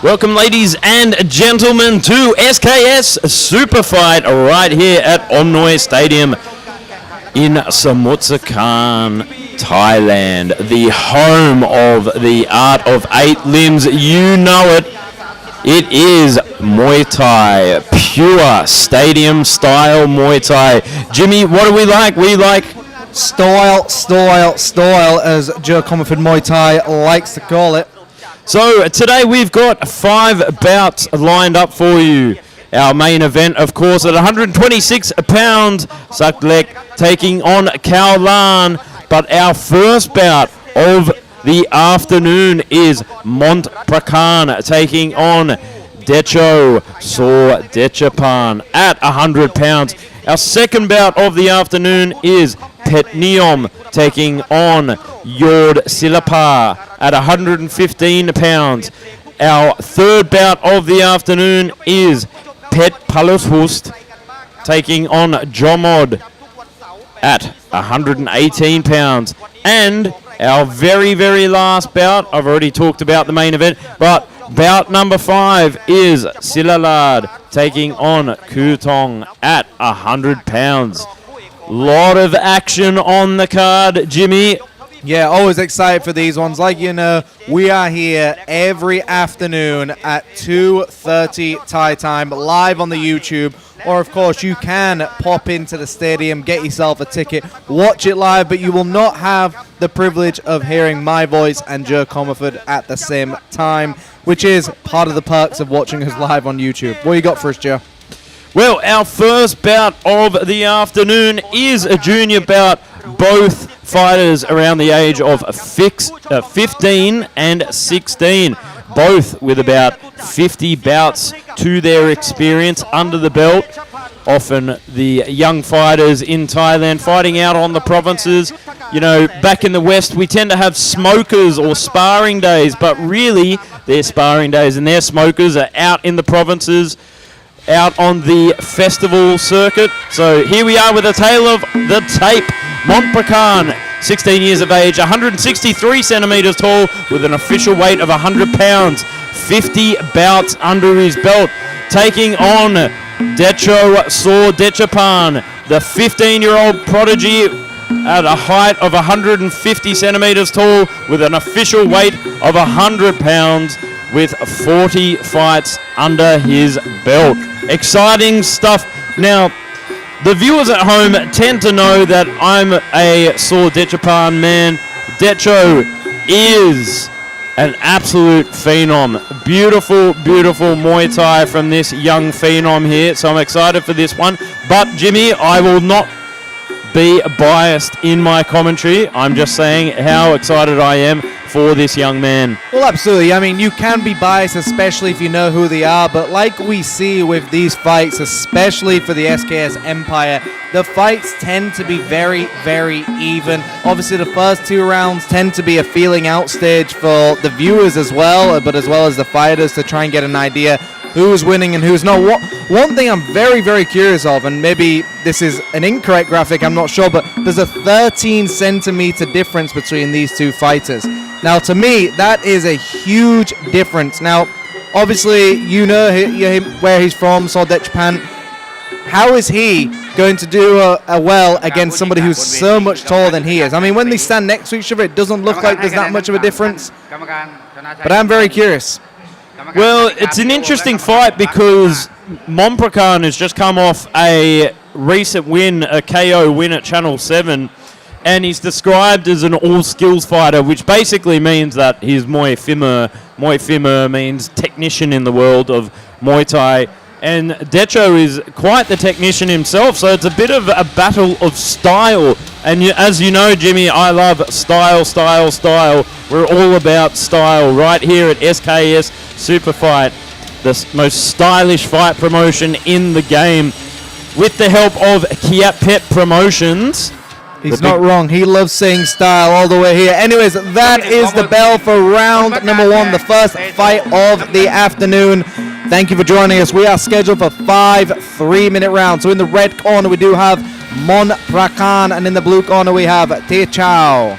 Welcome, ladies and gentlemen, to SKS Super Fight right here at Omnoi Stadium in Samutsakan, Thailand, the home of the art of 8 limbs. You know it. It is Muay Thai, pure stadium-style Muay Thai. Jimmy, what do we like? We like style, as Joe Comerford Muay Thai likes to call it. So today we've got 5 bouts lined up for you. Our main event, of course, at 126 pounds, Saklek taking on Kaulan. But our first bout of the afternoon is Mont Prakan taking on Decho Saw Dechapan at 100 pounds. Our second bout of the afternoon is Pet Neom taking on Yord Silapa at 115 pounds. Our third bout of the afternoon is Pet Palushust taking on Jomod at 118 pounds. And our very, very last bout, I've already talked about the main event, but bout number 5 is Silalad taking on Kutong at 100 pounds. Lot of action on the card, Jimmy. Yeah, always excited for these ones. Like you know, we are here every afternoon at 2:30 Thai time, live on the YouTube. Or, of course, you can pop into the stadium, get yourself a ticket, watch it live, but you will not have the privilege of hearing my voice and Joe Comerford at the same time, which is part of the perks of watching us live on YouTube. What you got for us, Joe? Well, our first bout of the afternoon is a junior bout. Both fighters around the age of 15 and 16. Both with about 50 bouts to their experience under the belt. Often the young fighters in Thailand fighting out on the provinces. You know, back in the West, we tend to have smokers or sparring days, but really their sparring days and their smokers are out in the provinces, out on the festival circuit. So here we are with a tale of the tape. Mont Prakan, 16 years of age, 163 centimeters tall, with an official weight of 100 pounds, 50 bouts under his belt, taking on Decho Saw Dechapan, the 15-year-old prodigy at a height of 150 centimeters tall, with an official weight of 100 pounds, with 40 fights under his belt. Exciting stuff. Now, the viewers at home tend to know that I'm a Saw Dechapan man. Decho is an absolute phenom. Beautiful, beautiful Muay Thai from this young phenom here. So I'm excited for this one. But, Jimmy, I will not be biased in my commentary. I'm just saying how excited I am for this young man. Well, absolutely. I mean, you can be biased, especially if you know who they are, but like we see with these fights, especially for the SKS Empire, the fights tend to be very, very even. Obviously, the first 2 rounds tend to be a feeling out stage for the viewers as well, but as well as the fighters to try and get an idea who's winning and who's not. One thing I'm very, very curious of, and maybe this is an incorrect graphic, I'm not sure, but there's a 13 centimeter difference between these 2 fighters. Now, to me, that is a huge difference. Now, obviously, you know where he's from, Saw Dechapan. How is he going to do well against somebody who's so much taller than he is? I mean, when they stand next to each other, it doesn't look like there's that much of a difference. But I'm very curious. Well, it's an interesting fight because Mont Prakan has just come off a recent win, a KO win at Channel 7, and he's described as an all-skills fighter, which basically means that he's Muay Phimmer. Muay Phimmer means technician in the world of Muay Thai, and Decho is quite the technician himself, so it's a bit of a battle of style. And as you know, Jimmy, I love style, style, style. We're all about style right here at SKS Super Fight, the most stylish fight promotion in the game, with the help of Kiatpetch Promotions. He's not wrong. He loves saying style all the way here. Anyways, that is the bell for round number 1, the first fight of the afternoon. Thank you for joining us. We are scheduled for 5 3-minute rounds. So in the red corner, we do have Mont Prakan, and in the blue corner, we have Te Chao.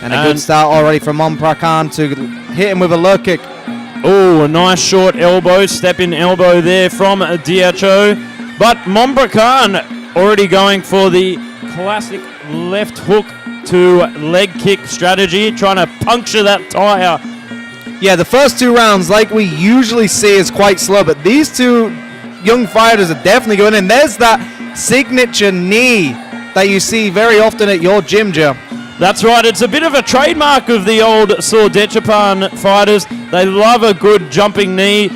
And a good start already from Mont Prakan to hit him with a low kick. Oh, a nice short elbow, step-in elbow there from Diacho. But Monbrakan already going for the classic left hook to leg kick strategy, trying to puncture that tire. Yeah, the first 2 rounds, like we usually see, is quite slow, but these 2 young fighters are definitely going in. There's that signature knee that you see very often at your gym, Joe. That's right, it's a bit of a trademark of the old Sordechapan fighters. They love a good jumping knee,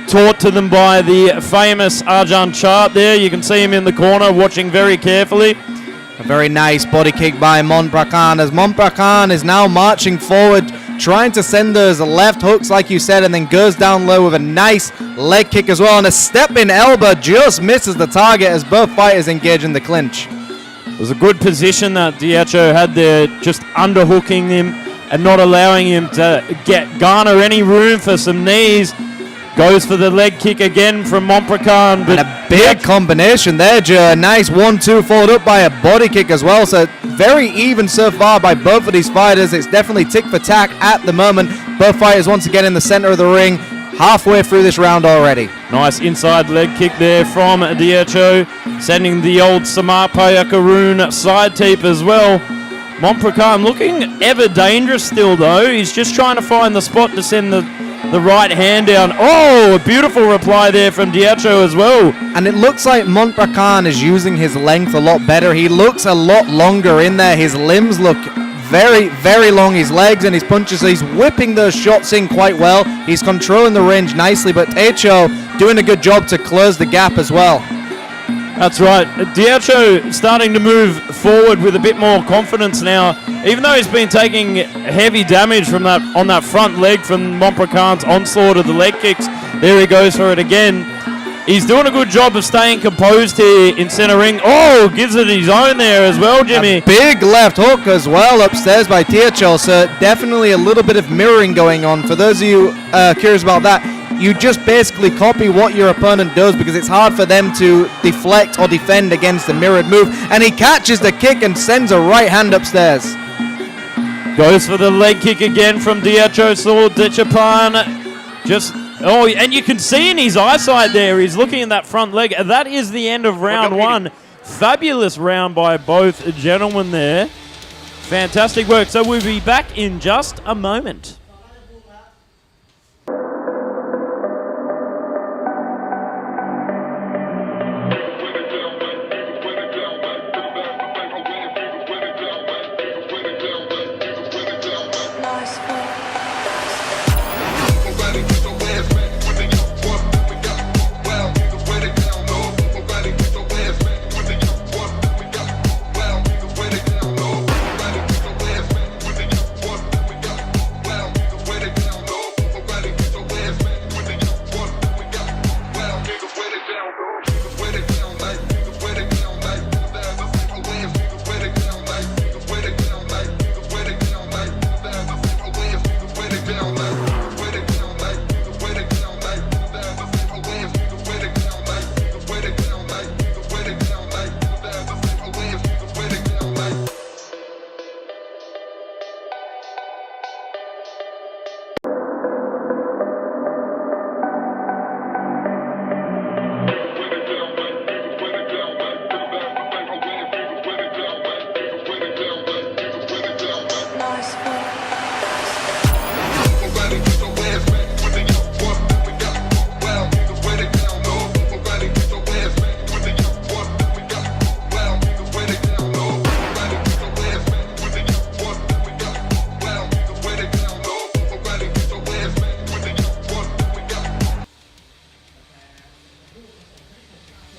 taught to them by the famous Arjan Chart there. You can see him in the corner watching very carefully. A very nice body kick by Monbrakan, as Monbrakan is now marching forward, trying to send those left hooks like you said, and then goes down low with a nice leg kick as well, and a step-in elbow just misses the target as both fighters engage in the clinch. It was a good position that Diacho had there, just underhooking him and not allowing him to garner any room for some knees. Goes for the leg kick again from Monbrakan. And a big combination there, Joe. A nice 1-2 followed up by a body kick as well. So very even so far by both of these fighters. It's definitely tick for tack at the moment. Both fighters once again in the center of the ring, halfway through this round already. Nice inside leg kick there from Diacho, sending the old Samarpaya Karun side teep as well. Monbrakan looking ever dangerous still though. He's just trying to find the spot to send the right hand down. Oh, a beautiful reply there from Diacho as well. And it looks like Monbrakan is using his length a lot better. He looks a lot longer in there. His limbs look very, very long. His legs and his punches. So he's whipping those shots in quite well. He's controlling the range nicely, but Diacho doing a good job to close the gap as well. That's right. Diacho starting to move forward with a bit more confidence now. Even though he's been taking heavy damage from that on that front leg from Monbrakan's onslaught of the leg kicks. There he goes for it again. He's doing a good job of staying composed here in center ring. Oh, gives it his own there as well, Jimmy. A big left hook as well upstairs by Diacho. So definitely a little bit of mirroring going on. For those of you curious about that, you just basically copy what your opponent does because it's hard for them to deflect or defend against the mirrored move. And he catches the kick and sends a right hand upstairs. Goes for the leg kick again from Diacho Sordechapan. Oh, and you can see in his eyesight there, he's looking at that front leg. That is the end of round 1. Fabulous round by both gentlemen there. Fantastic work. So we'll be back in just a moment.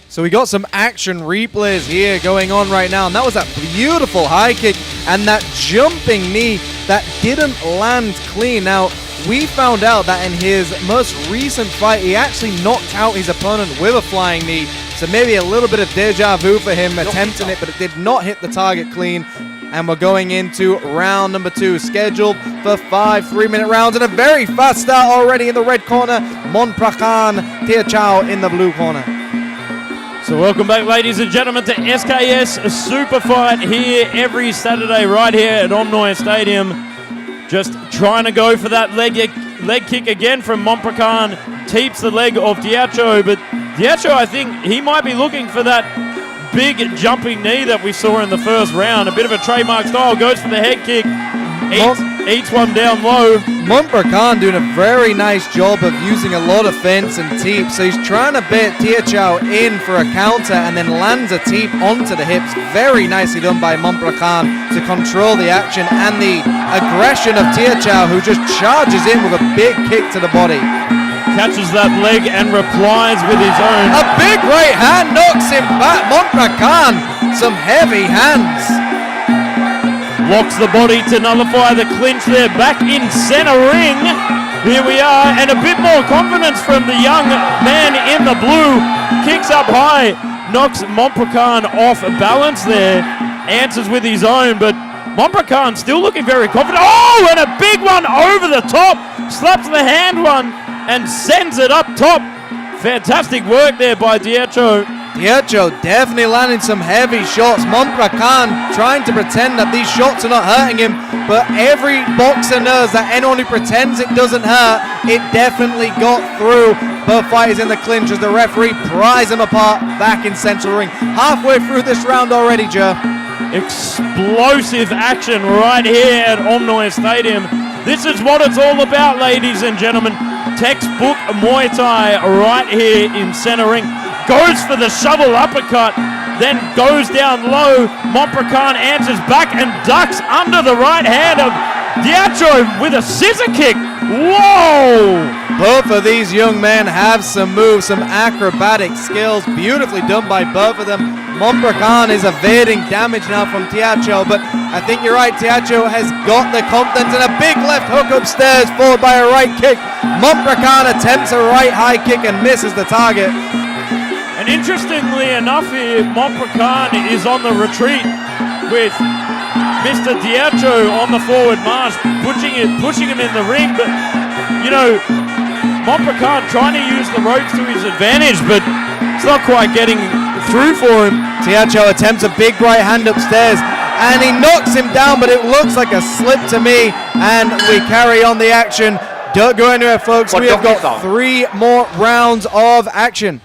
So we got some action replays here going on right now, and that was that beautiful high kick and that jumping knee that didn't land clean. Now, we found out that in his most recent fight, he actually knocked out his opponent with a flying knee, so maybe a little bit of deja vu for him attempting it, but it did not hit the target clean. And we're going into round number 2, scheduled for 5 3-minute rounds, and a very fast start already in the red corner. Monbrakan Diacho in the blue corner. So welcome back, ladies and gentlemen, to SKS Super Fight here every Saturday right here at Omnoi Stadium. Just trying to go for that leg leg kick again from Montprakan. Teeps the leg of Diacho, but Diacho, I think he might be looking for that big jumping knee that we saw in the first round. A bit of a trademark style. Goes for the head kick. Eats one down low. Montprakan doing a very nice job of using a lot of fence and teep. So he's trying to bait Diacho in for a counter and then lands a teep onto the hips. Very nicely done by Montprakan to control the action and the aggression of Diacho, who just charges in with a big kick to the body. Catches that leg and replies with his own. A big right hand knocks him back. Montprakan, some heavy hands. Locks the body to nullify the clinch there. Back in center ring. Here we are, and a bit more confidence from the young man in the blue. Kicks up high, knocks Montprakan off balance there. Answers with his own, but Montprakan still looking very confident. Oh, and a big one over the top. Slaps the hand one and sends it up top. Fantastic work there by Diacho. Diacho definitely landing some heavy shots. Montprakan trying to pretend that these shots are not hurting him, but every boxer knows that anyone who pretends it doesn't hurt, it definitely got through. Both fighters in the clinch as the referee pries them apart back in central ring. Halfway through this round already, Joe. Explosive action right here at Omnoi Stadium. This is what it's all about, ladies and gentlemen. Textbook Muay Thai right here in center ring. Goes for the shovel uppercut, then goes down low. Montprakan answers back and ducks under the right hand of Diacho with a scissor kick. Whoa! Both of these young men have some moves, some acrobatic skills, beautifully done by both of them. Montprakan is evading damage now from Diacho, but I think you're right, Diacho has got the confidence and a big left hook upstairs, followed by a right kick. Montprakan attempts a right high kick and misses the target. And interestingly enough here, Montprakan is on the retreat with Mr. Diacho on the forward march, pushing him in the ring, but you know, Montprakan trying to use the ropes to his advantage, but it's not quite getting through for him. Diacho attempts a big right hand upstairs and he knocks him down, but it looks like a slip to me, and we carry on the action. Don't go anywhere, folks. We have got 3 more rounds of action.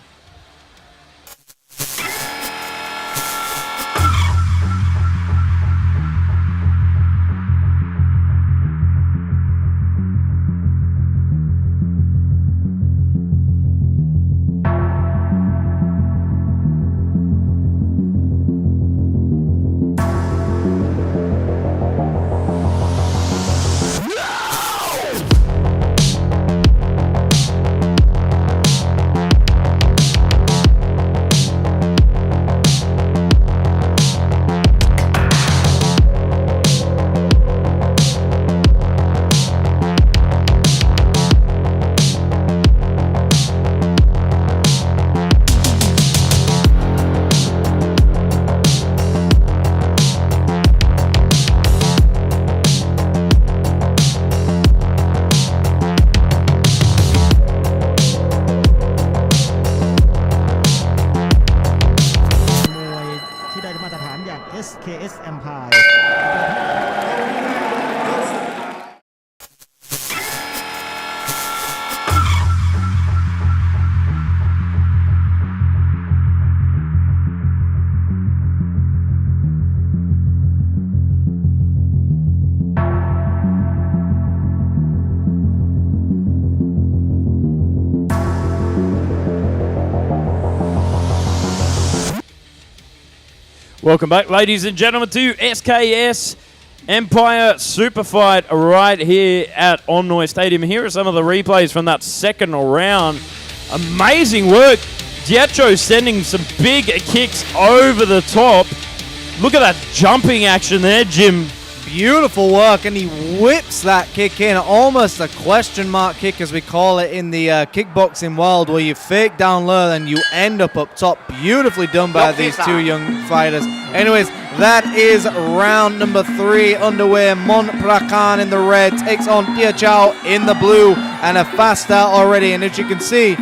SKS Empire Welcome back, ladies and gentlemen, to SKS Empire Super Fight right here at Omnoi Stadium. Here are some of the replays from that second round. Amazing work. Diacho sending some big kicks over the top. Look at that jumping action there, Jim. Beautiful work, and he whips that kick in, almost a question mark kick as we call it in the kickboxing world, where you fake down low and you end up top. Beautifully done by these two young fighters. Anyways, that is round number 3 underway. Montprakan in the red takes on Diacho in the blue, and a fast start already, and as you can see.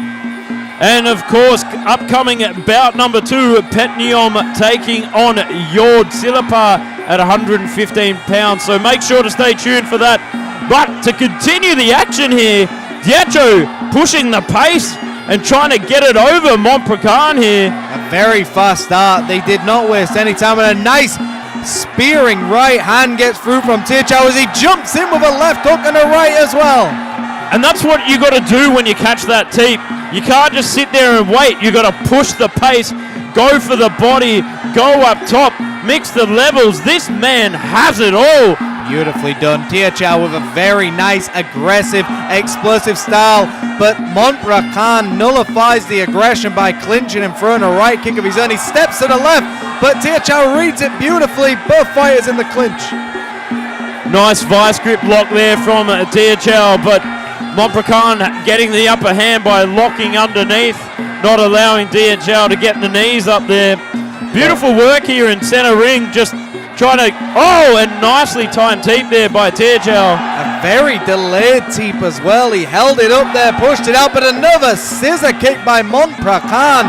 And of course, upcoming bout number 2, Petniom taking on Yord Silapa at 115 pounds. So make sure to stay tuned for that. But to continue the action here, Diacho pushing the pace and trying to get it over Montprecan here. A very fast start. They did not waste any time, and a nice spearing right hand gets through from Tiachow as he jumps in with a left hook and a right as well. And that's what you got to do when you catch that teep. You can't just sit there and wait. You got to push the pace, go for the body, go up top, mix the levels. This man has it all. Beautifully done. Tiachow with a very nice, aggressive, explosive style, but Montprecan nullifies the aggression by clinching and throwing a right kick of his own. He steps to the left, but Tiachow reads it beautifully. Both fighters in the clinch. Nice vice grip lock there from Tiachow, but Montprecan getting the upper hand by locking underneath, not allowing Tiachow to get the knees up there. Beautiful work here in center ring, just trying to, and nicely timed teep there by Tiachow. A very delayed teep as well. He held it up there, pushed it out, but another scissor kick by Montprecan.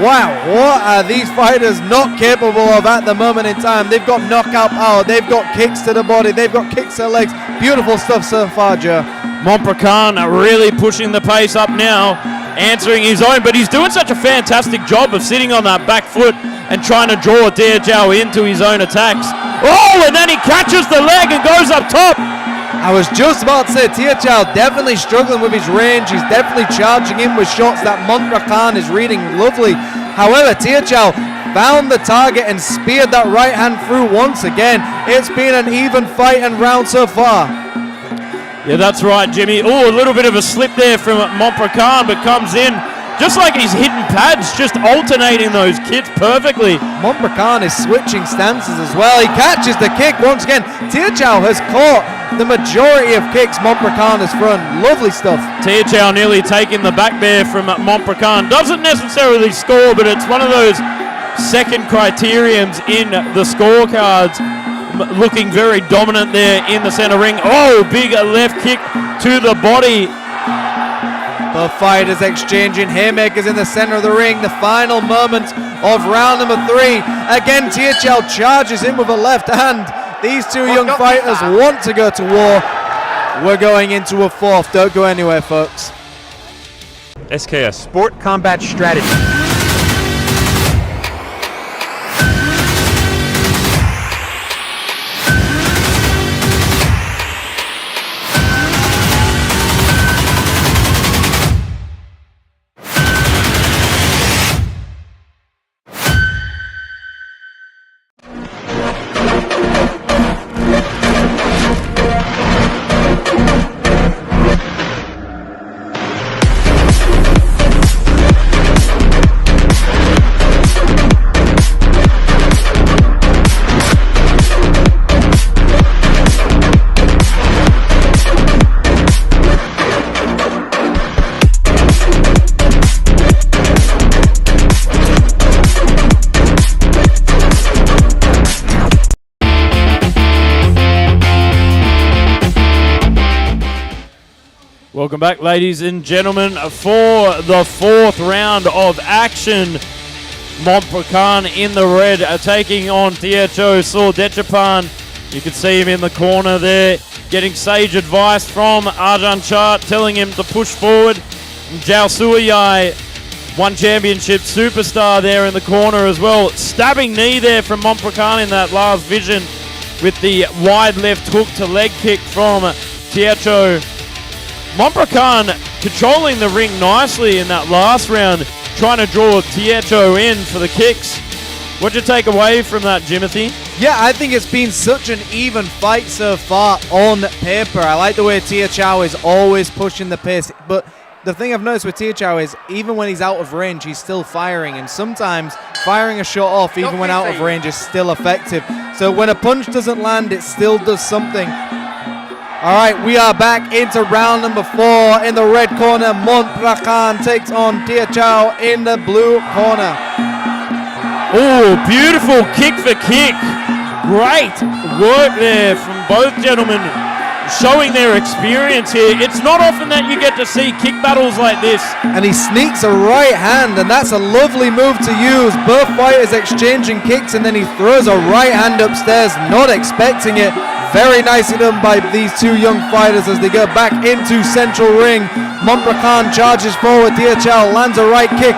Wow, what are these fighters not capable of at the moment in time? They've got knockout power, they've got kicks to the body, they've got kicks to the legs. Beautiful stuff so far, Joe. Montprecan really pushing the pace up now, answering his own, but he's doing such a fantastic job of sitting on that back foot and trying to draw Tiachow into his own attacks. And then he catches the leg and goes up top. I was just about to say, Tiachow definitely struggling with his range. He's definitely charging in with shots that Montprecan is reading lovely. However, Tiachow found the target and speared that right hand through once again. It's been an even fight and round so far. Yeah, that's right, Jimmy. A little bit of a slip there from Montprecan, but comes in just like he's hitting pads, just alternating those kicks perfectly. Montprecan is switching stances as well. He catches the kick once again. Tiachow has caught the majority of kicks Montprecan has thrown. Lovely stuff. Tiachow nearly taking the back there from Montprecan. Doesn't necessarily score, but it's one of those second criteriums in the scorecards. Looking very dominant there in the center ring. Big left kick to the body. Both fighters exchanging haymakers in the center of the ring. The final moment of round number 3. Again, Tiachow charges in with a left hand. These two young fighters want to go to war. We're going into a fourth. Don't go anywhere, folks. SKS Sport Combat Strategy. Welcome back, ladies and gentlemen, for the fourth round of action. Montprecan in the red taking on Tiachow Sordechapan. You can see him in the corner there, getting sage advice from Arjan Chart, telling him to push forward. Jao Suayai, one championship superstar there in the corner as well. Stabbing knee there from Montprecan in that last vision with the wide left hook to leg kick from Tiachow. Montprecan controlling the ring nicely in that last round, trying to draw Tiachow in for the kicks. What'd you take away from that, Jimothy? Yeah, I think it's been such an even fight so far on paper. I like the way Tiachow is always pushing the pace, but the thing I've noticed with Tiachow is even when he's out of range, he's still firing, and sometimes firing a shot off even when out of range is still effective. So when a punch doesn't land, it still does something. All right, we are back into round number 4. In the red corner, Montprecan takes on Tiachow in the blue corner. Beautiful kick for kick. Great work there from both gentlemen, showing their experience here. It's not often that you get to see kick battles like this. And he sneaks a right hand, and that's a lovely move to use. Both fighters exchanging kicks, and then he throws a right hand upstairs, not expecting it. Very nicely done by these two young fighters as they go back into central ring. Montbracan charges forward. Tia Chow lands a right kick.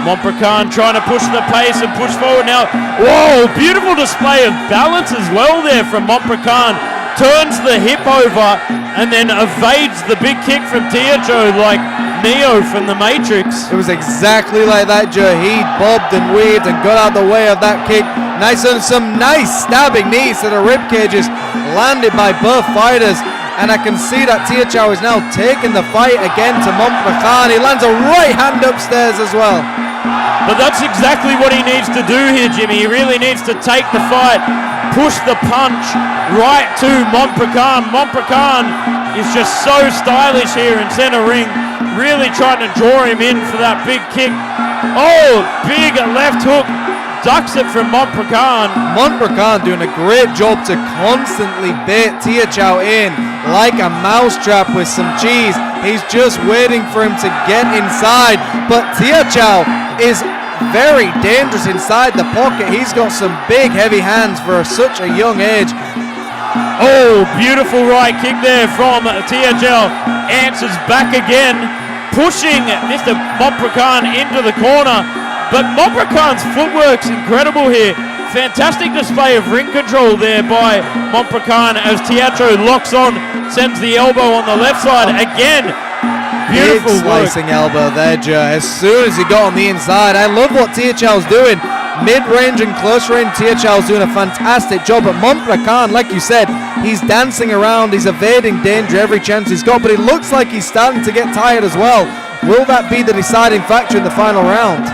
Montbracan trying to push the pace and push forward now. Whoa, beautiful display of balance as well there from Montbracan. Turns the hip over and then evades the big kick from Tiocho like Neo from the Matrix. It was exactly like that, Joe. He bobbed and weaved and got out of the way of that kick. Nice and some nice stabbing knees to the rib cages landed by both fighters. And I can see that Tiocho is now taking the fight again to Montbracan. He lands a right hand upstairs as well. But that's exactly what he needs to do here, Jimmy. He really needs to take the fight, push the punch right to Montbracan. Montbracan is just so stylish here in center ring, really trying to draw him in for that big kick. Oh, big left hook, ducks it from Montbracan. Montbracan doing a great job to constantly bait Tia Chow in like a mousetrap with some cheese. He's just waiting for him to get inside, but Tia Chow is very dangerous inside the pocket. He's got some big heavy hands for such a young age. Oh, beautiful right kick there from Tia Chow. Answers back again, pushing Mr. Montbracan into the corner. But Montbracan's footwork's incredible here. Fantastic display of ring control there by Montbracan as Tiocho locks on, sends the elbow on the left side again. Beautiful big slicing elbow there, Joe. As soon as he got on the inside, I love what Tia Chow's doing. Mid-range and close range, Tia Chow's doing a fantastic job. But Montbracan, like you said, he's dancing around, he's evading danger every chance he's got, but it looks like he's starting to get tired as well. Will that be the deciding factor in the final round?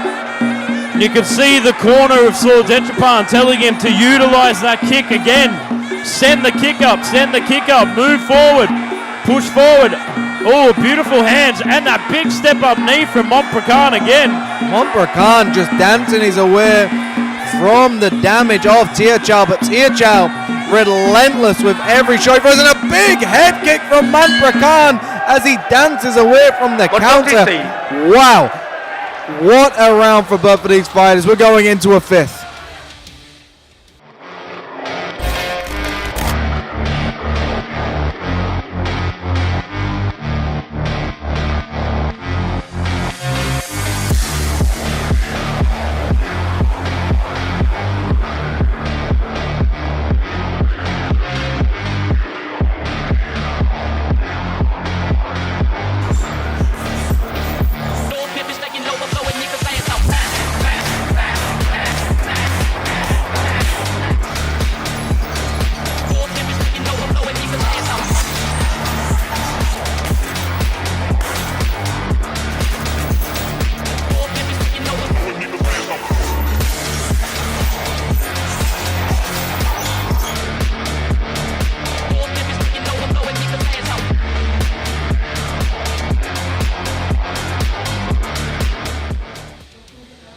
You can see the corner of Saul Dechapan telling him to utilize that kick again. Send the kick up, move forward, push forward. Oh, beautiful hands and that big step up knee from Montbracan again. Montbracan just dancing his way from the damage of Tia Chow, but Tia Chow relentless with every shot. He throws in a big head kick from Montbracan as he dances away from the counter. Wow. What a round for both of these fighters. We're going into a fifth.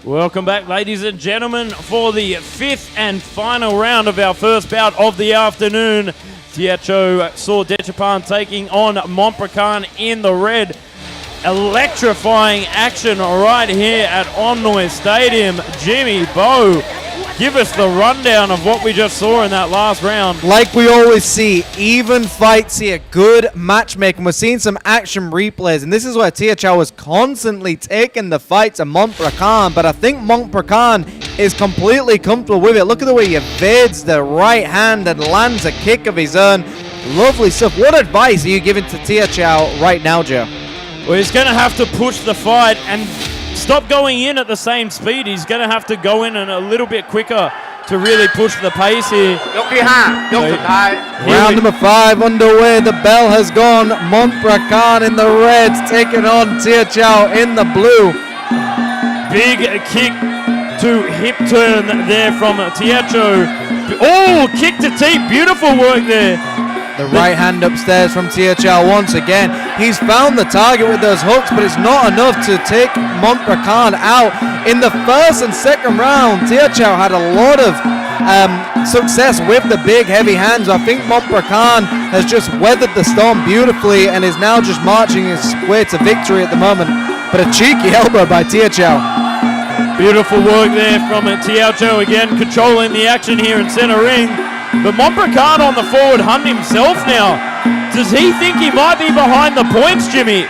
Welcome back, ladies and gentlemen, for the fifth and final round of our first bout of the afternoon. Tiocho Saul Dechapan taking on Montbracan in the red. Electrifying action right here at Omnoi Stadium. Jimmy Bow, give us the rundown of what we just saw in that last round. Like we always see, even fights here, good matchmaking. We're seeing some action replays, and this is where Tia Chow was constantly taking the fight to Montbracan, but I think Montbracan is completely comfortable with it. Look at the way he evades the right hand and lands a kick of his own. Lovely stuff. What advice are you giving to Tia Chow right now, Joe? Well, he's going to have to push the fight and stop going in at the same speed. He's going to have to go in and a little bit quicker to really push the pace here. Round number 5 underway. The bell has gone. Montbracan in the reds taking on Tia Chow in the blue. Big kick to hip turn there from Tiocho. Oh, kick to teeth. Beautiful work there. The right hand upstairs from Tia Chow once again. He's found the target with those hooks, but it's not enough to take Montbracan out. In the first and second round, Tia Chow had a lot of success with the big heavy hands. I think Montbracan has just weathered the storm beautifully and is now just marching his way to victory at the moment. But a cheeky elbow by Tia Chow. Beautiful work there from Tiocho again, controlling the action here in center ring. But Montbracard on the forward hunt himself now. Does he think he might be behind the points, Jimmy?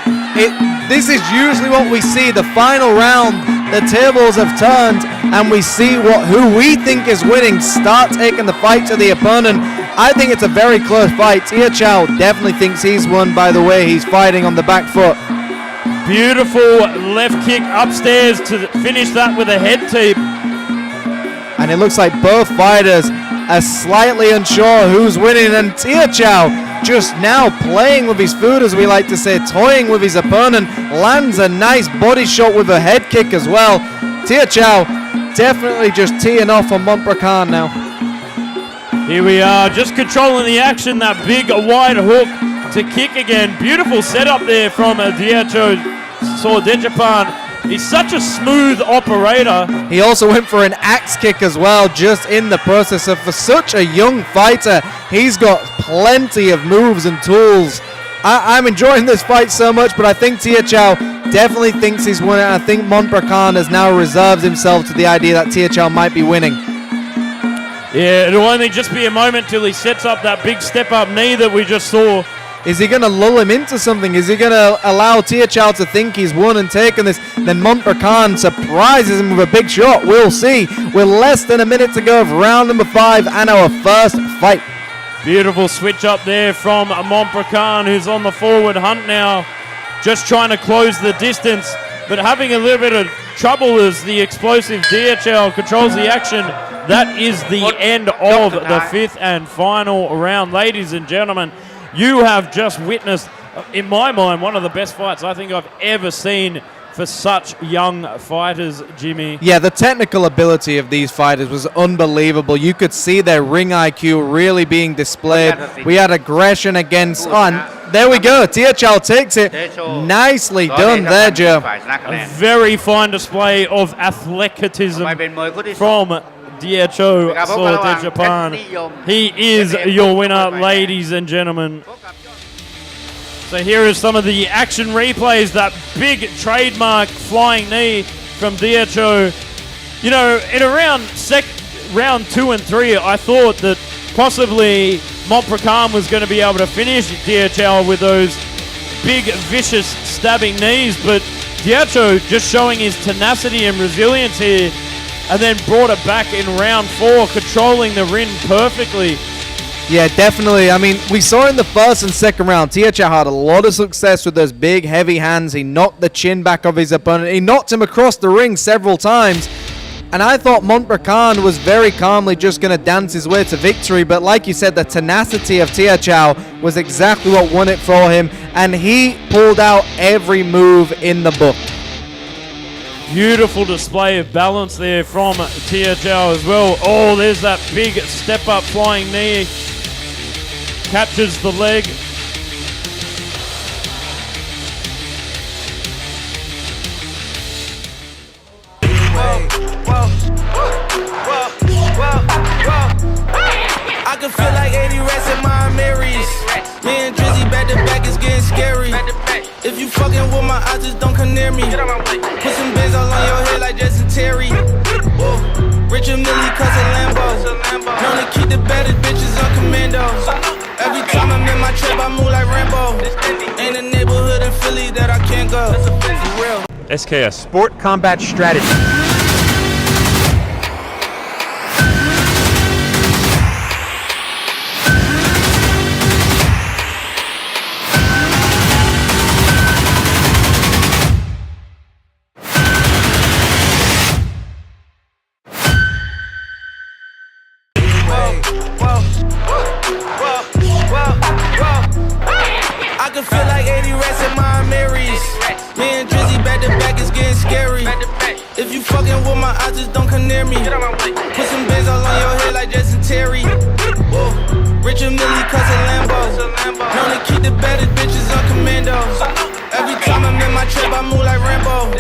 This is usually what we see. The final round, the tables have turned, and we see who we think is winning start taking the fight to the opponent. I think it's a very close fight. Tia Chow definitely thinks he's won by the way he's fighting on the back foot. Beautiful left kick upstairs to finish that with a head teep. And it looks like both fighters are slightly unsure who's winning, and Tia Chow just now playing with his food, as we like to say, toying with his opponent, lands a nice body shot with a head kick as well. Tia Chow definitely just teeing off on Montbracard now. Here we are, just controlling the action, that big wide hook to kick again. Beautiful setup there from Diacho Sordejapan. He's such a smooth operator. He also went for an axe kick as well, just in the process of, for such a young fighter, he's got plenty of moves and tools. I'm enjoying this fight so much, but I think Tia Chow definitely thinks he's winning. I think Montbracard has now reserved himself to the idea that Tia Chow might be winning. Yeah, it'll only just be a moment till he sets up that big step-up knee that we just saw. Is he going to lull him into something? Is he going to allow Tia Chow to think he's won and taken this? Then Montbracard surprises him with a big shot. We'll see. With less than a minute to go of round number 5 and our first fight. Beautiful switch up there from Montbracard, who's on the forward hunt now, just trying to close the distance, but having a little bit of trouble as the explosive DHL controls the action. That is the end of the 5th and final round. Ladies and gentlemen, you have just witnessed, in my mind, one of the best fights I think I've ever seen for such young fighters, Jimmy. Yeah, the technical ability of these fighters was unbelievable. You could see their ring IQ really being displayed. We had aggression against... Oh, and there we go. Tia Chow takes it. Nicely done there, Joe. A very fine display of athleticism from Diacho Sordejapan. He is your winner, ladies and gentlemen. So here is some of the action replays. That big trademark flying knee from Diacho. You know, in around round 2 and 3, I thought that possibly Montbracard was going to be able to finish Diacho with those big, vicious stabbing knees, but Diacho just showing his tenacity and resilience here, and then brought it back in round 4, controlling the ring perfectly. Yeah, definitely. I mean, we saw in the first and second round, Tia Chow had a lot of success with those big, heavy hands. He knocked the chin back of his opponent. He knocked him across the ring several times. And I thought Montbracard was very calmly just going to dance his way to victory. But like you said, the tenacity of Tia Chow was exactly what won it for him. And he pulled out every move in the book. Beautiful display of balance there from Tia Chow as well. Oh, there's that big step-up flying knee. Captures the leg. I can feel like 80 rats in my Marys. Me and Drizzy back to back is getting scary. If you fucking with my eyes, just don't come near me. Put some bins all on your head like Justin Terry. Richard Millie cuss a Lambo. Known to keep the better bitches on commando. Every time I'm in my trip, I move like Rambo. Ain't a neighborhood in Philly that I can't go. For real. SKS Sport Combat Strategy. I can feel like 80 rats in my Marys. Me and Drizzy back to back is getting scary. If you fucking with my eyes, just don't come near me. Put some bins all on your head like Justin Terry. Richard Millie cuss a Lambo. Known to keep the better bitches on commando. Every time I'm in my trip, I move like Rambo.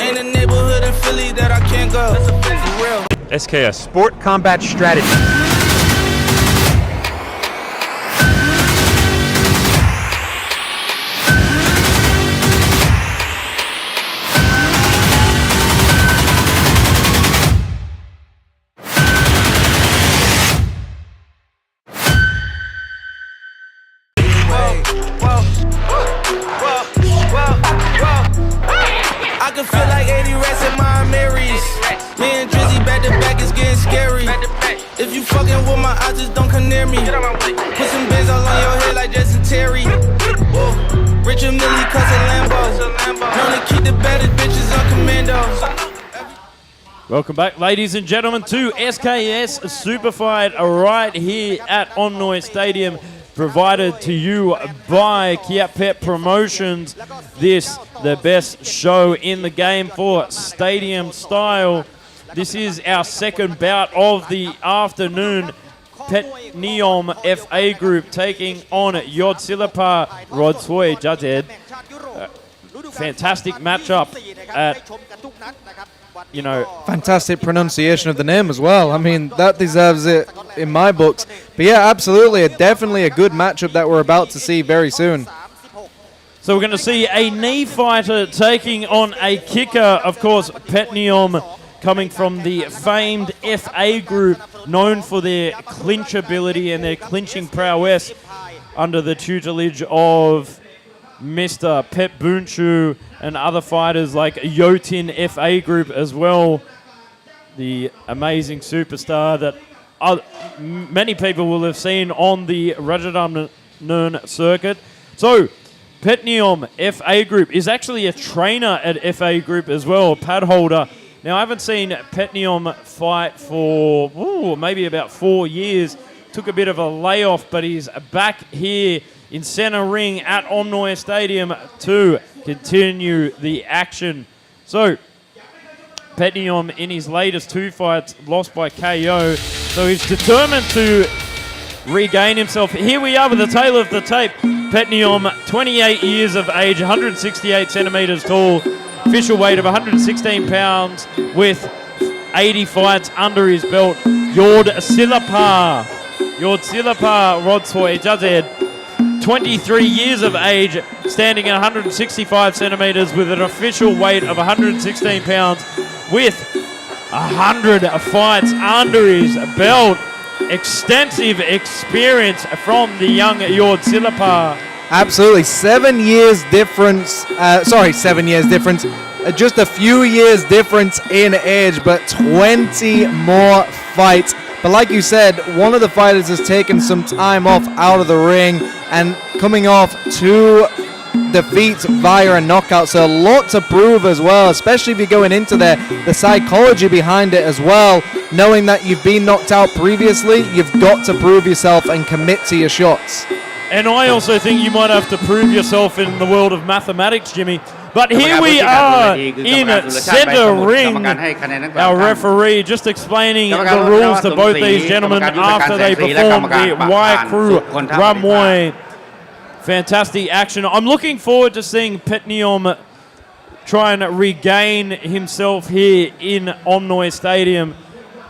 Ain't a neighborhood in Philly that I can't go. For real. SKS Sport Combat Strategy. can feel like 80 rats in my Marys. Me and Drizzy back to back is getting scary. If you fucking with my eyes, just don't come near me. Put some bins all on your head like Justin Terry. Whoa. Richard Millie cuss a Lambo. Known to keep the baddest bitches on commando. Welcome back, ladies and gentlemen, to SKS Super Fight right here at Omnoi Stadium, provided to you by Kiatpetch Promotions. This, the best show in the game for stadium style. This is our second bout of the afternoon. Petniom FA Group taking on Yodsilapa Rodsoy Jaded. Fantastic matchup at, Fantastic pronunciation of the name as well. I mean, that deserves it in my books. But yeah, absolutely, definitely a good matchup that we're about to see very soon. So we're going to see a knee fighter taking on a kicker. Of course, Petniom coming from the famed FA Group, known for their clinch ability and their clinching prowess under the tutelage of Mr. Pep Bunchu and other fighters like Yotin FA Group as well. The amazing superstar that many people will have seen on the Rajadamnern circuit. So, Petniom FA Group is actually a trainer at FA Group as well, a pad holder. Now, I haven't seen Petniom fight for maybe about 4 years. Took a bit of a layoff, but he's back here in center ring at Omnoi Stadium to continue the action. So, Petniom in his latest 2 fights lost by KO, so he's determined to regain himself. Here we are with the tail of the tape. Petniom, 28 years of age, 168 centimeters tall, official weight of 116 pounds with 80 fights under his belt. Yodsilapa Rodsoy Jazed, 23 years of age, standing at 165 centimeters with an official weight of 116 pounds with 100 fights under his belt. Extensive experience from the young Yodsilapa. Absolutely, 7 years difference. 7 years difference. Just a few years difference in age, but 20 more fights. But like you said, one of the fighters has taken some time off out of the ring and coming off 2 defeats via a knockout. So a lot to prove as well, especially if you're going into the psychology behind it as well. Knowing that you've been knocked out previously, you've got to prove yourself and commit to your shots. And I also think you might have to prove yourself in the world of mathematics, Jimmy. But here we are in center ring. Our referee just explaining the rules to both these gentlemen after they perform the Waikru Ramoi. Fantastic action. I'm looking forward to seeing Petniom try and regain himself here in Omnoi Stadium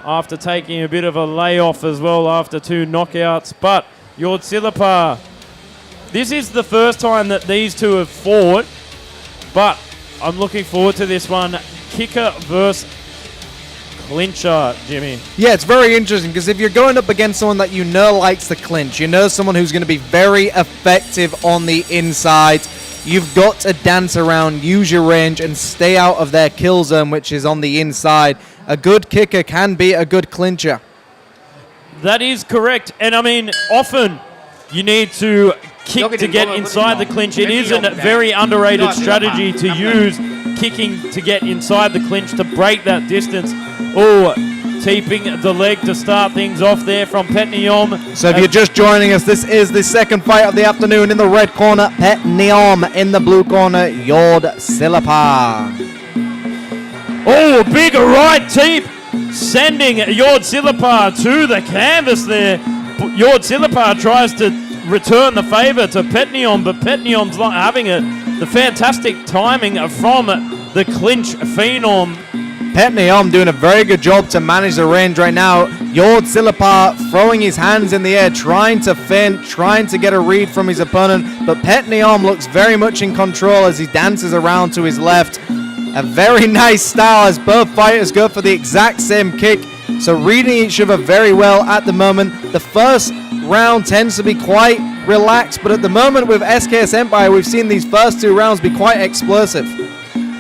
after taking a bit of a layoff as well after 2 knockouts. But Yodsilapa, this is the first time that these two have fought, but I'm looking forward to this one. Kicker versus clincher, Jimmy. Yeah, it's very interesting because if you're going up against someone that you know likes to clinch, you know someone who's going to be very effective on the inside, you've got to dance around, use your range, and stay out of their kill zone, which is on the inside. A good kicker can be a good clincher. That is correct. And I mean, often you need to kick to get inside the clinch. It is a very underrated strategy to use, kicking to get inside the clinch to break that distance. Oh, teeping the leg to start things off there from Petniom. So if you're just joining us, this is the second fight of the afternoon. In the red corner, Petniom. In the blue corner, Yodsilapa. Oh, big right teep, sending Yodsilapa to the canvas there. Yodsilapa tries to return the favor to Petniom, but Petniom's not having it. The fantastic timing from the clinch phenom. Petniom doing a very good job to manage the range right now. Yodsilapa throwing his hands in the air, trying to feint, trying to get a read from his opponent, but Petniom looks very much in control as he dances around to his left. A very nice style as both fighters go for the exact same kick, so reading each other very well at the moment. The first round tends to be quite relaxed, but at the moment with SKS Empire, we've seen these first 2 rounds be quite explosive.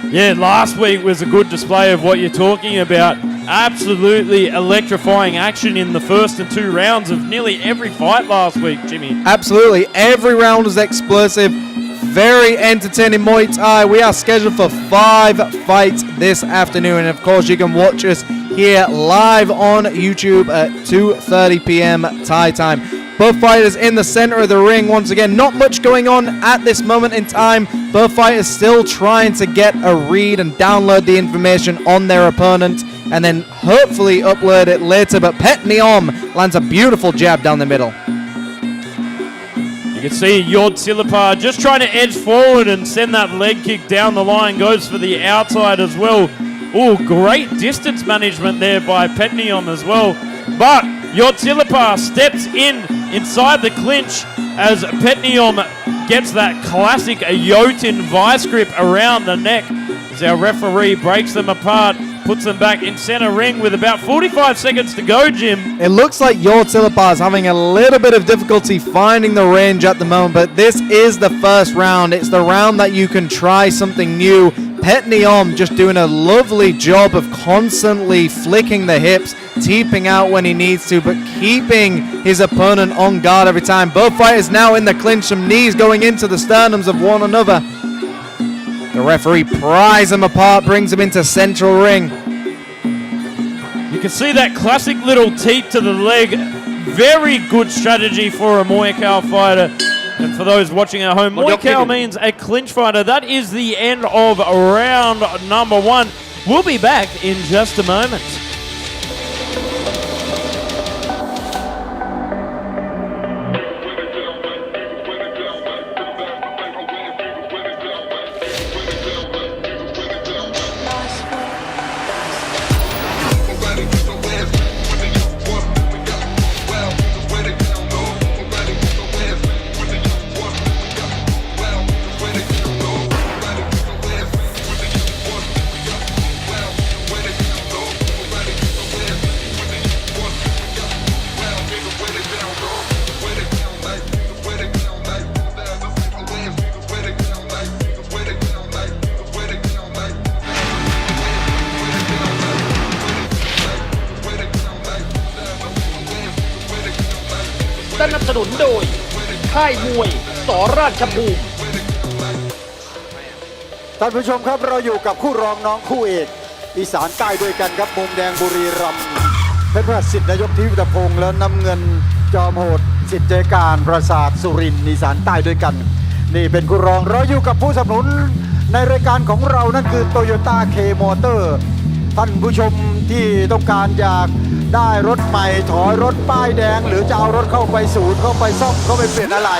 Yeah, last week was a good display of what you're talking about. Absolutely electrifying action in the first and 2 rounds of nearly every fight last week, Jimmy. Absolutely. Every round was explosive. Very entertaining Muay Thai. We are scheduled for 5 fights this afternoon. And of course, you can watch us here live on YouTube at 2:30 p.m. Thai time. Both fighters in the center of the ring. Once again, not much going on at this moment in time. Both fighters still trying to get a read and download the information on their opponent and then hopefully upload it later. But Pet Neom lands a beautiful jab down the middle. You can see Yod Silipar just trying to edge forward and send that leg kick down the line. Goes for the outside as well. Oh, great distance management there by Petniom as well. But Yod Silipar steps inside the clinch as Petniom gets that classic Ayotin vice grip around the neck. As our referee breaks them apart, puts them back in center ring with about 45 seconds to go, Jim. It looks like Yod Silipar is having a little bit of difficulty finding the range at the moment, but this is the first round. It's the round that you can try something new. Pet Neom just doing a lovely job of constantly flicking the hips, teeping out when he needs to, but keeping his opponent on guard every time. Both fighters now in the clinch, some knees going into the sternums of one another. The referee pries them apart, brings them into central ring. You can see that classic little teep to the leg. Very good strategy for a Muay Thai fighter. And for those watching at home, Muay Thai means a clinch fighter. That is the end of round number 1. We'll be back in just a moment.สนับสนุนโดยค่ายมวยส.ราชภูมิ ท่านผู้ชมครับเราอยู่กับคู่รองน้องคู่เอกอีสานใต้ด้วยกันครับมุมแดงบุรีรัมย์เพชรพระสิทธิ์นายกทิพย์ตะพงษ์และน้ำเงินจอมโหดสิทธิ์เจการประสาทสุรินทร์อีสานใต้ด้วยกันนี่เป็นคู่รองเราอยู่กับผู้สนับสนุนในรายการของเรานั่นคือโตโยต้าเคมอเตอร์ท่านผู้ชมที่ต้องการอยากได้รถใหม่ถอยรถป้ายแดงหรือจะเอารถเข้าไปศูนย์เข้าไปซ่อมเข้าไปเปลี่ยนอะไร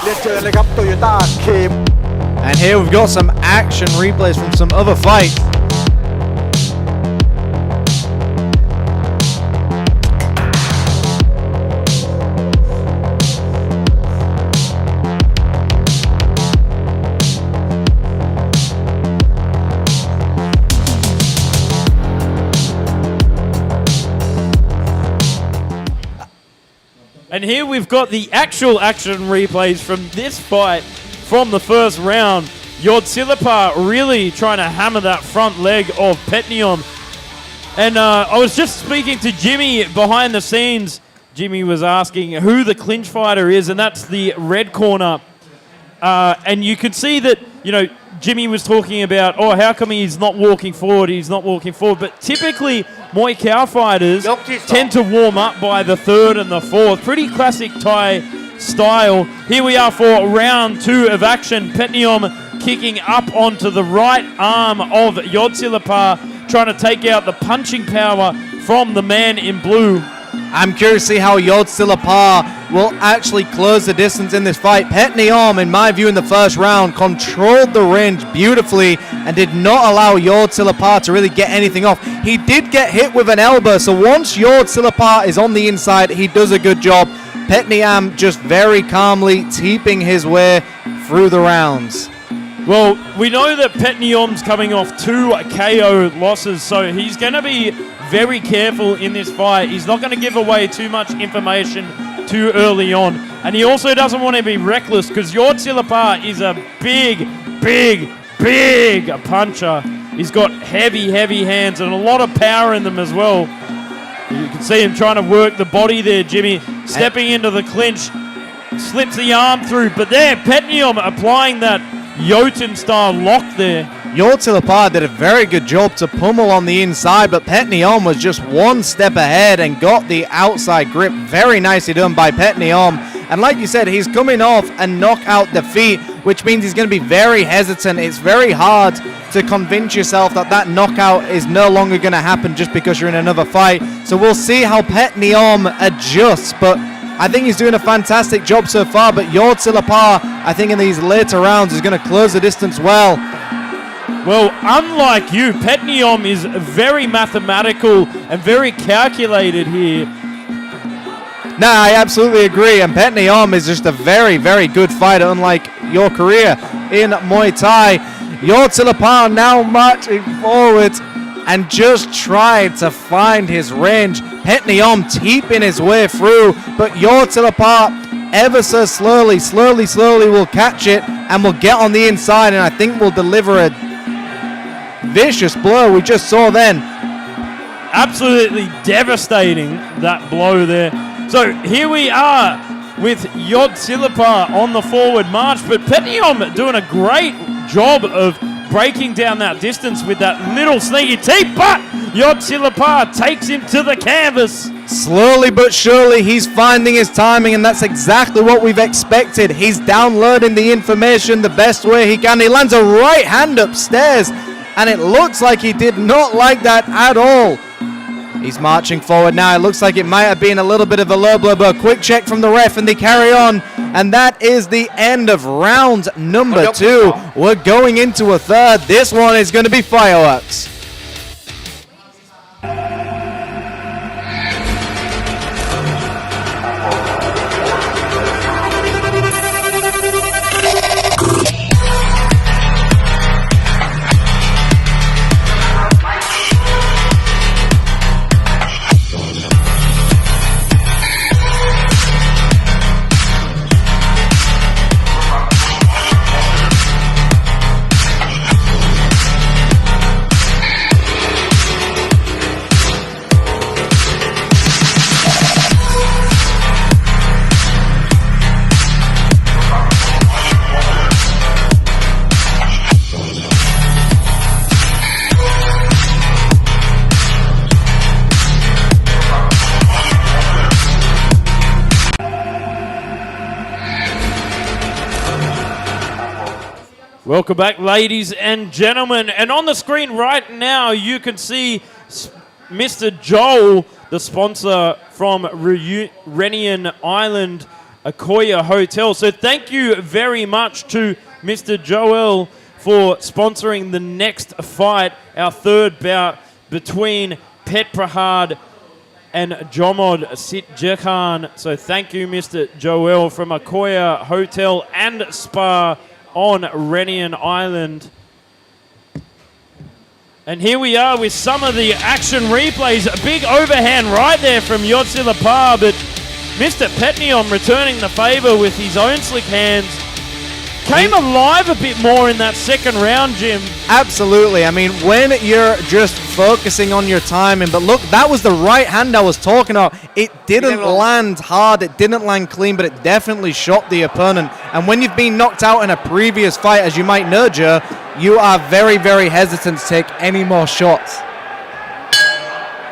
เรียนเชิญเลยครับโตโยต้าเค And here we've got some action replays from some other fights. And here we've got the actual action replays from this fight from the first round. Yod Silipar really trying to hammer that front leg of Petniom. And I was just speaking to Jimmy behind the scenes. Jimmy was asking who the clinch fighter is, and that's the red corner. And you could see that, you know, Jimmy was talking about, oh, how come he's not walking forward? He's not walking forward. But typically, Muay Thai fighters tend to warm up by the 3rd and the 4th. Pretty classic Thai style. Here we are for round 2 of action. Petniom kicking up onto the right arm of Yod Silipar, trying to take out the punching power from the man in blue. I'm curious to see how Yod Silipar will actually close the distance in this fight. Petniom, in my view, in the first round, controlled the range beautifully and did not allow Yod Silipar to really get anything off. He did get hit with an elbow, so once Yod Silipar is on the inside, he does a good job. Petniom just very calmly teeping his way through the rounds. Well, we know that Petniom's coming off 2 KO losses, so he's going to be very careful in this fight. He's not going to give away too much information too early on. And he also doesn't want to be reckless because Yod Silipar is a big puncher. He's got heavy hands and a lot of power in them as well. You can see him trying to work the body there, Jimmy. Stepping into the clinch, slips the arm through, but there, Petnium applying that Jotun-style lock there. Yortsilapar did a very good job to pummel on the inside, but Petnium was just one step ahead and got the outside grip. Very nicely done by Petnium. And like you said, he's coming off a knockout defeat, which means he's going to be very hesitant. It's very hard to convince yourself that that knockout is no longer going to happen just because you're in another fight. So we'll see how Petnium adjusts, but I think he's doing a fantastic job so far. But Yortsilapar, I think in these later rounds, is going to close the distance well. Well, unlike you, Petnium is very mathematical and very calculated here. No, I absolutely agree. And Petnium is just a very good fighter, unlike your career in Muay Thai. Yortsilapar now marching forward and just trying to find his range. Petnium teeping his way through, but Yortsilapar ever so slowly will catch it and will get on the inside, and I think will deliver a vicious blow we just saw then. Absolutely devastating, that blow there. So here we are with Yortsilapar on the forward march, but Petnium doing a great job of breaking down that distance with that little sneaky teep, but Yortsilapar takes him to the canvas. Slowly but surely he's finding his timing, and that's exactly what we've expected. He's downloading the information the best way he can. He lands a right hand upstairs, and it looks like he did not like that at all. He's marching forward now. It looks like it might have been a little bit of a low blow, but a quick check from the ref, and they carry on. And that is the end of round number 2. We're going into a third. This one is going to be fireworks. Welcome back, ladies and gentlemen. And on the screen right now, you can see Mr. Joel, the sponsor from Renian Island, Akoya Hotel. So thank you very much to Mr. Joel for sponsoring the next fight, our third bout between Pet Prahad and Jomod Sitjekan. So thank you, Mr. Joel from Akoya Hotel and Spa on Renian Island. And here we are with some of the action replays. A big overhand right there from Yortsilapar, but Mr. Petnium returning the favor with his own slick hands. Came alive a bit more in that second round, Jim. Absolutely. I mean, when you're just focusing on your timing, but look, that was the right hand I was talking about. It didn't land hard, it didn't land clean, but it definitely shot the opponent. And when you've been knocked out in a previous fight, as you might know, Joe, you are very hesitant to take any more shots.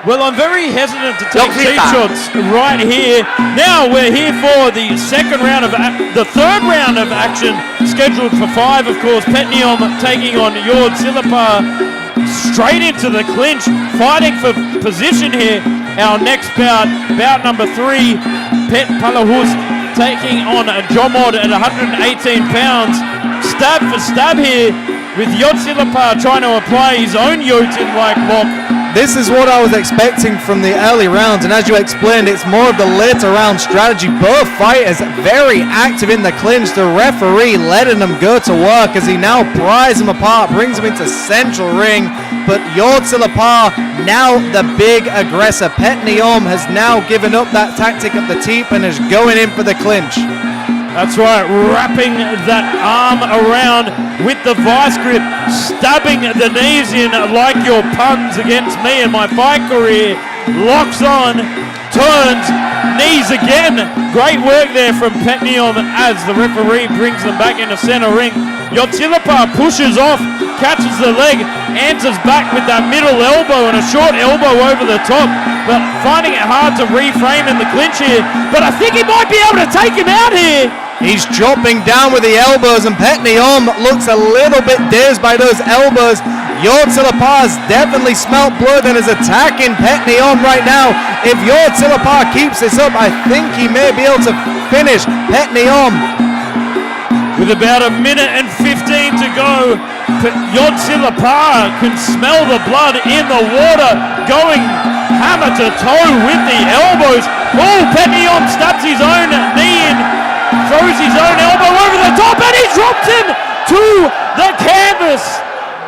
Well, I'm very hesitant to take cheap shots right here. Now we're here for the second round of the third round of action, scheduled for 5, of course. Petnium taking on Yortsilapar straight into the clinch, fighting for position here. Our next bout, bout number 3, Pet Palahus taking on Jomod at 118 pounds. Stab for stab here, with Yortsilapar trying to apply his own Jotun-like lock. This is what I was expecting from the early rounds, and as you explained, it's more of the later round strategy. Both fighters very active in the clinch. The referee letting them go to work as he now pries them apart, brings them into central ring. But Yortsilapar, now the big aggressor. Petnium has now given up that tactic of the teep and is going in for the clinch. That's right, wrapping that arm around with the vice grip, stabbing the knees in like your puns against me in my fight career. Locks on, turns, knees again. Great work there from Petniom as the referee brings them back into center ring. Yotsilapa pushes off, catches the leg, answers back with that middle elbow and a short elbow over the top, but finding it hard to reframe in the clinch here. But I think he might be able to take him out here. He's dropping down with the elbows, and Petniom looks a little bit dazed by those elbows. Yotsilapa definitely smelt blood and is attacking Petniom right now. If Yotsilapa keeps this up, I think he may be able to finish Petniom. With about a minute and 15 to go, Yotsilapa can smell the blood in the water, going hammer to toe with the elbows. Oh, Petniom stabs his own knee in, throws his own elbow over the top, and he drops him to the canvas.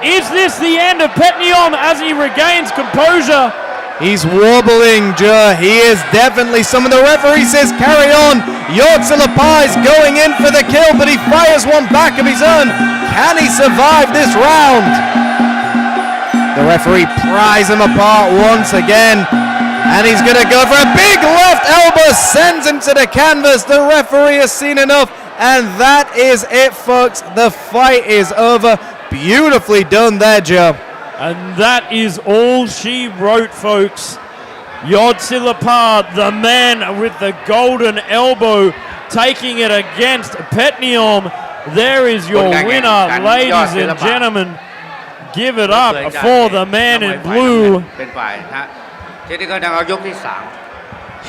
Is this the end of Petniom as he regains composure? He's wobbling, Joe. He is definitely some of the referee says carry on. Yotsilapa is going in for the kill, but he fires one back of his own. Can he survive this round? The referee pries him apart once again, and he's going to go for a big left elbow, sends him to the canvas. The referee has seen enough, and that is it, folks. The fight is over. Beautifully done there, Joe. And that is all she wrote, folks. Yotsilapa, the man with the golden elbow, taking it against Petniom. There is your winner, ladies and gentlemen. Give it up for the man in blue.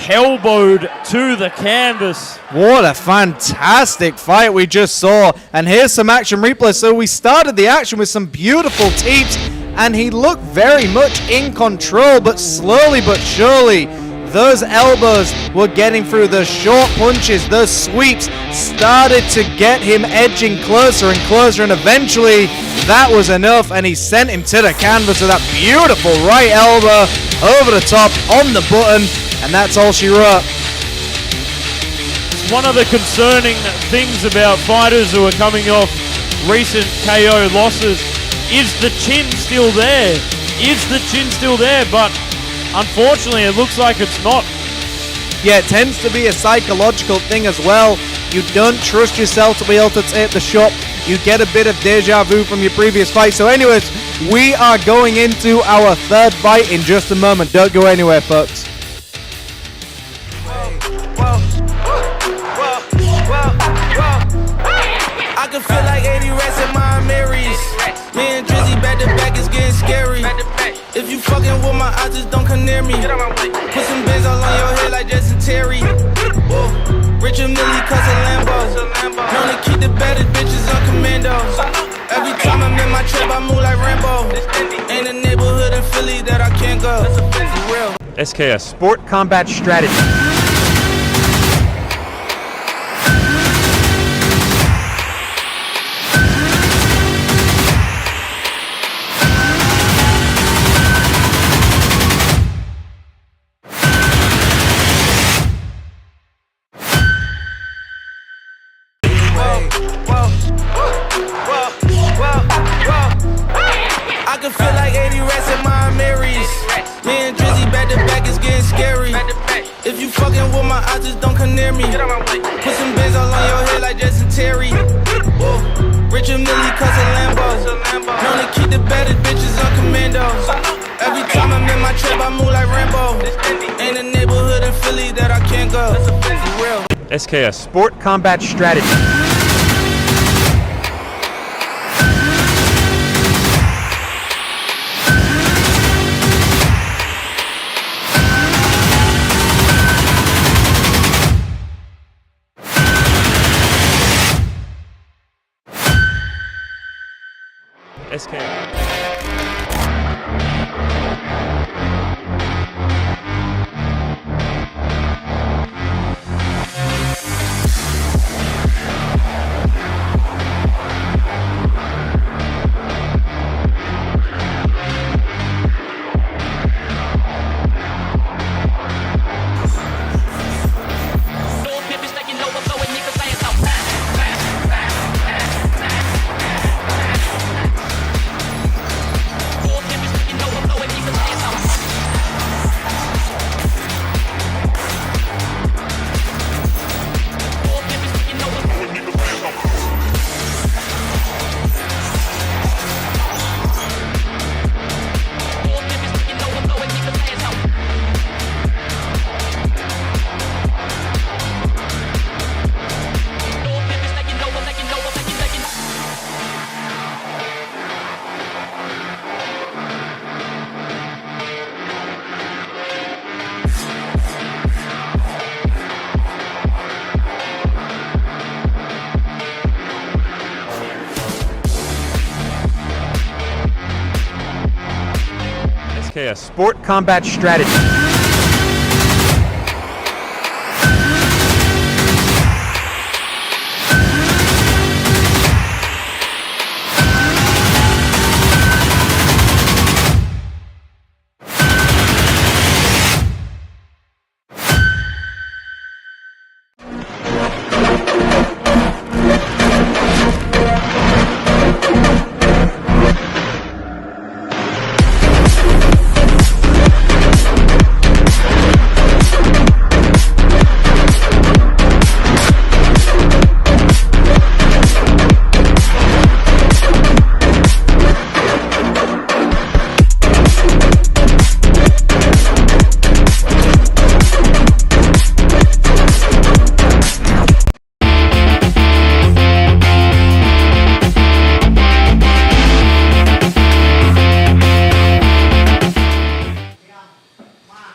Elbowed to the canvas. What a fantastic fight we just saw. And here's some action replay. So we started the action with some beautiful teeps, and he looked very much in control, but slowly but surely those elbows were getting through. The short punches, those sweeps started to get him edging closer and closer, and eventually that was enough, and he sent him to the canvas with that beautiful right elbow over the top on the button, and that's all she wrote. One of the concerning things about fighters who are coming off recent KO losses is the chin still there? Is the chin still there? But unfortunately, it looks like it's not. Yeah, it tends to be a psychological thing as well. You don't trust yourself to be able to take the shot. You get a bit of deja vu from your previous fight. So anyways, we are going into our third fight in just a moment. Don't go anywhere, folks. I can feel like 80 rats in my Marys. Me and Drizzy back to back is getting scary. If you fucking with my eyes, just don't come near me. Put some bands all on your head like Justin Terry. Richard Millie cuss a Lambo. Known to keep the better bitches on commando. Every time I'm in my trip, I move like Rambo. Ain't a neighborhood in Philly that I can't go. For real. SKS Sport Combat Strategy. I can feel like 80 rats in my Marys. Me and Drizzy back to back is getting scary. If you fucking with my eyes, just don't come near me. Put some bands all on your head like Justin Terry. Richard Millie cuss a Lambo. Known to keep the better bitches on commando. Every time I'm in my trip, I move like Rambo. Ain't a neighborhood in Philly that I can't go. For real. SKS Sport Combat Strategy. SKS Sport Combat Strategy.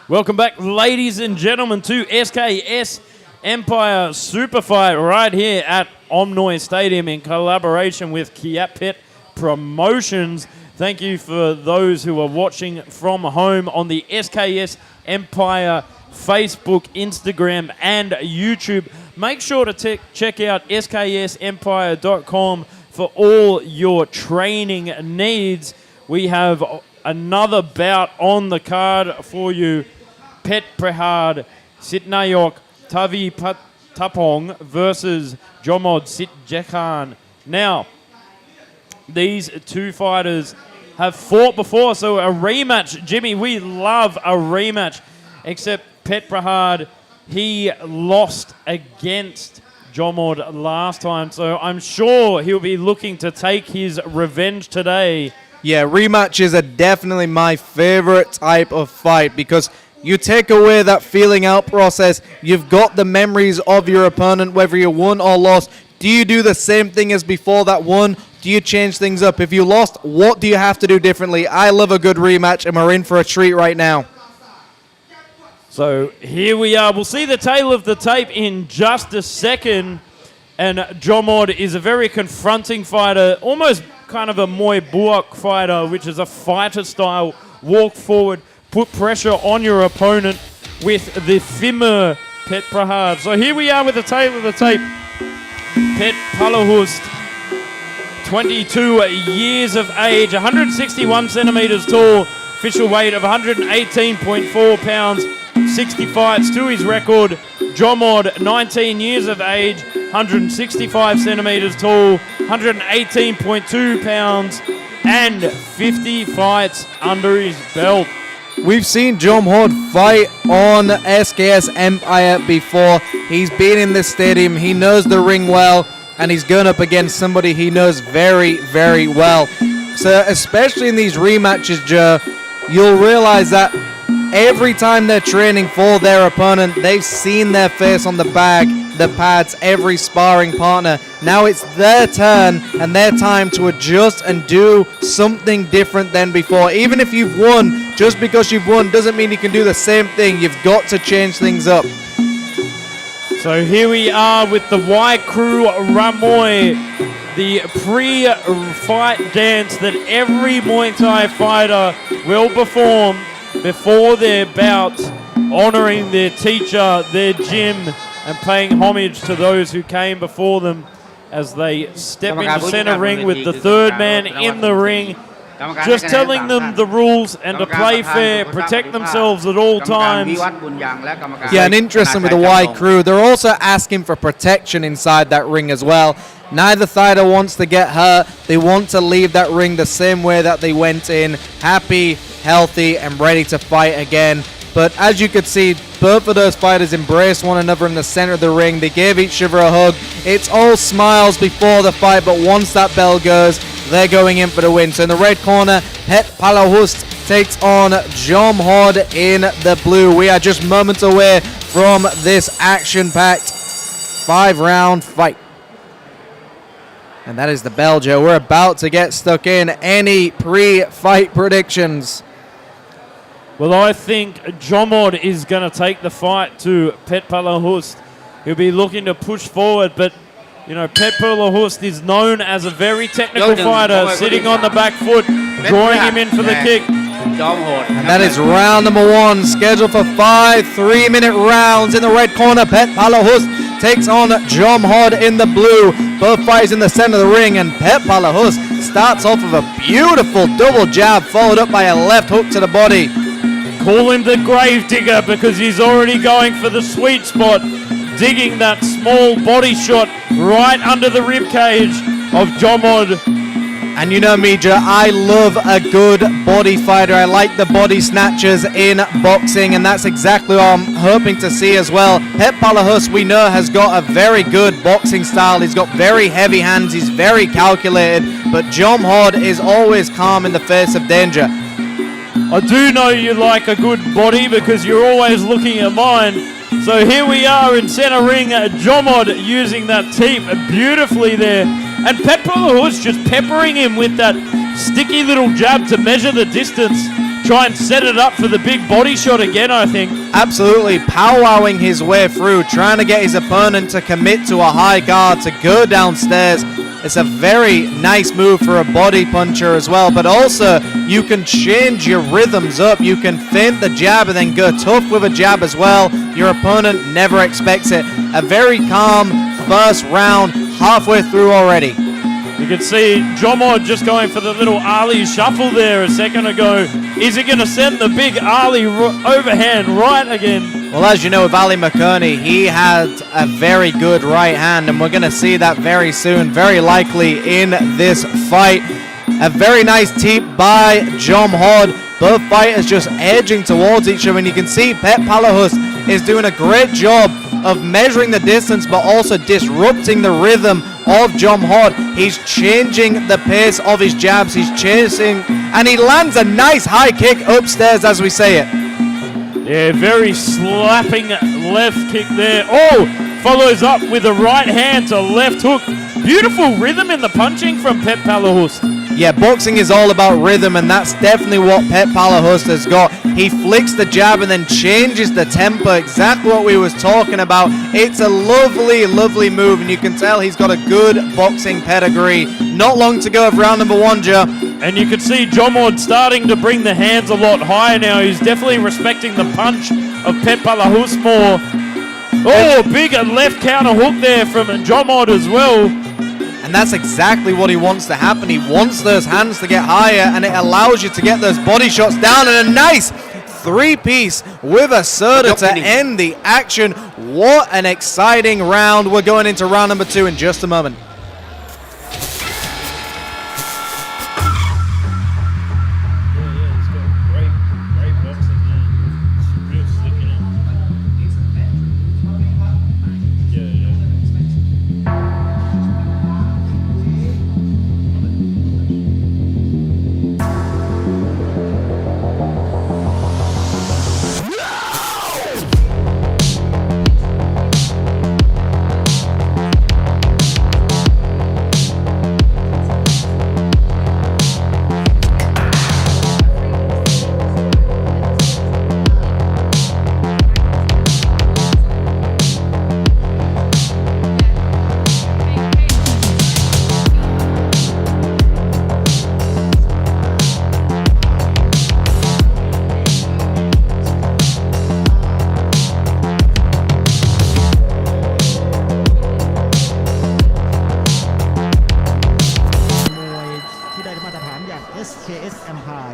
Welcome back, ladies and gentlemen, to SKS Empire Super Fight right here at Omnoi Stadium in collaboration with Kiatpetch Promotions. Thank you for those who are watching from home on the SKS Empire Facebook, Instagram, and YouTube. Make sure to check out sksempire.com for all your training needs. We have another bout on the card for you. Pet Prahad Sitnayok Tavi Tapong versus Jomod Sitjekan. Now, these two fighters have fought before, so a rematch. Jimmy, we love a rematch, except Pet Prahad, he lost against Jomod last time, so I'm sure he'll be looking to take his revenge today. Yeah, rematches are definitely my favorite type of fight because you take away that feeling out process. You've got the memories of your opponent, whether you won or lost. Do you do the same thing as before that won? Do you change things up? If you lost, what do you have to do differently? I love a good rematch, and we're in for a treat right now. So here we are. We'll see the tail of the tape in just a second. And Jomod is a very confronting fighter, almost kind of a Muay Buildup fighter, which is a fighter style, walk forward, put pressure on your opponent with the Fimmer Pet Prahad. So here we are with the tail of the tape. Pet Palahust, 22 years of age, 161 centimeters tall, official weight of 118.4 pounds, 60 fights to his record. Jomod, 19 years of age, 165 centimeters tall, 118.2 pounds, and 50 fights under his belt. We've seen Jomod fight on SKS Empire before. He's been in this stadium. He knows the ring well, and he's going up against somebody he knows very, very well. So especially in these rematches, Joe, you'll realize that every time they're training for their opponent, they've seen their face on the bag, the pads, every sparring partner. Now it's their turn and their time to adjust and do something different than before. Even if you've won, just because you've won doesn't mean you can do the same thing. You've got to change things up. So here we are with the Y Crew Ramoy, the pre-fight dance that every Muay Thai fighter will perform before their bouts, honoring their teacher, their gym, and paying homage to those who came before them as they step into center ring with the third man in the ring, just telling them the rules and to play fair, protect themselves at all times. Yeah, and interesting with the Y Crew, they're also asking for protection inside that ring as well. Neither fighter wants to get hurt. They want to leave that ring the same way that they went in, happy, healthy, and ready to fight again. But as you could see, both of those fighters embraced one another in the center of the ring. They gave each other a hug. It's all smiles before the fight, but once that bell goes, they're going in for the win. So in the red corner, Pet Palahust takes on Jomod in the blue. We are just moments away from this action-packed 5-round fight. And that is the bell, Joe. We're about to get stuck in. Any pre-fight predictions? Well, I think Jomod is going to take the fight to Pet Palahust. He'll be looking to push forward, but, you know, Pet Palahust is known as a very technical fighter, sitting on the back foot, drawing him in for the kick. And that is round number 1, scheduled for 5 3-minute rounds. In the red corner, Pet Palahus takes on Jom Hod in the blue. Both fighters in the center of the ring, and Pet Palahus starts off with a beautiful double jab followed up by a left hook to the body. Call him the grave digger because he's already going for the sweet spot, digging that small body shot right under the rib cage of Jom Hod. And you know me, Joe, I love a good body fighter. I like the body snatchers in boxing, and that's exactly what I'm hoping to see as well. Pet Palahus, we know, has got a very good boxing style. He's got very heavy hands. He's very calculated, but Jom Hod is always calm in the face of danger. I do know you like a good body because you're always looking at mine. So here we are in center ring, Jom Hod using that teep beautifully there. And Pet Palahus just peppering him with that sticky little jab to measure the distance. Try and set it up for the big body shot again, I think. Absolutely powwowing his way through, trying to get his opponent to commit to a high guard, to go downstairs. It's a very nice move for a body puncher as well, but also you can change your rhythms up. You can feint the jab and then go tough with a jab as well. Your opponent never expects it. A very calm first round, halfway through already. You can see Jom Hod just going for the little Ali shuffle there a second ago. Is he going to send the big Ali overhand right again? Well, as you know, with Ali McCurney, he had a very good right hand, and we're going to see that very soon, very likely in this fight. A very nice teep by Jom Hod. Both fighters just edging towards each other, and you can see Pet Palahus is doing a great job of measuring the distance, but also disrupting the rhythm of Jom Hod. He's changing the pace of his jabs. He's chasing, and he lands a nice high kick upstairs as we say it. Yeah, very slapping left kick there. Oh, follows up with a right hand to left hook. Beautiful rhythm in the punching from Pet Palahus. Yeah, boxing is all about rhythm, and that's definitely what Pet Palahus has got. He flicks the jab and then changes the tempo, exactly what we was talking about. It's a lovely, lovely move, and you can tell he's got a good boxing pedigree. Not long to go of round number 1, Joe. And you can see Jom Hod starting to bring the hands a lot higher now. He's definitely respecting the punch of Pet Palahus more. Oh, big left counter hook there from Jom Hod as well. And that's exactly what he wants to happen. He wants those hands to get higher, and it allows you to get those body shots down. And a nice 3-piece with a soda to end the action. What an exciting round. We're going into round number 2 in just a moment. SKS Empire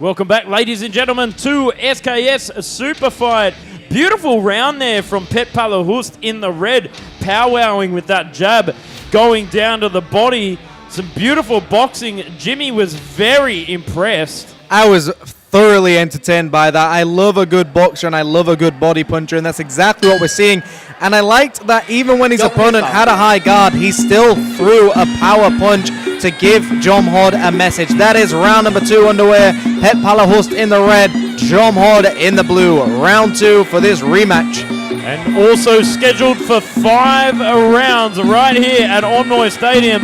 Welcome back, ladies and gentlemen, to SKS Super Fight. Beautiful round there from Pet Palahus in the red, powwowing with that jab, going down to the body. Some beautiful boxing. Jimmy was very impressed. I was thoroughly entertained by that. I love a good boxer and I love a good body puncher, and that's exactly what we're seeing. And I liked that even when his opponent had a high guard, he still threw a power punch to give Jom Hod a message. That is round number 2 underway. Het Palahust in the red, Jom Hod in the blue. Round 2 for this rematch. And also scheduled for 5 rounds right here at Omnoi Stadium.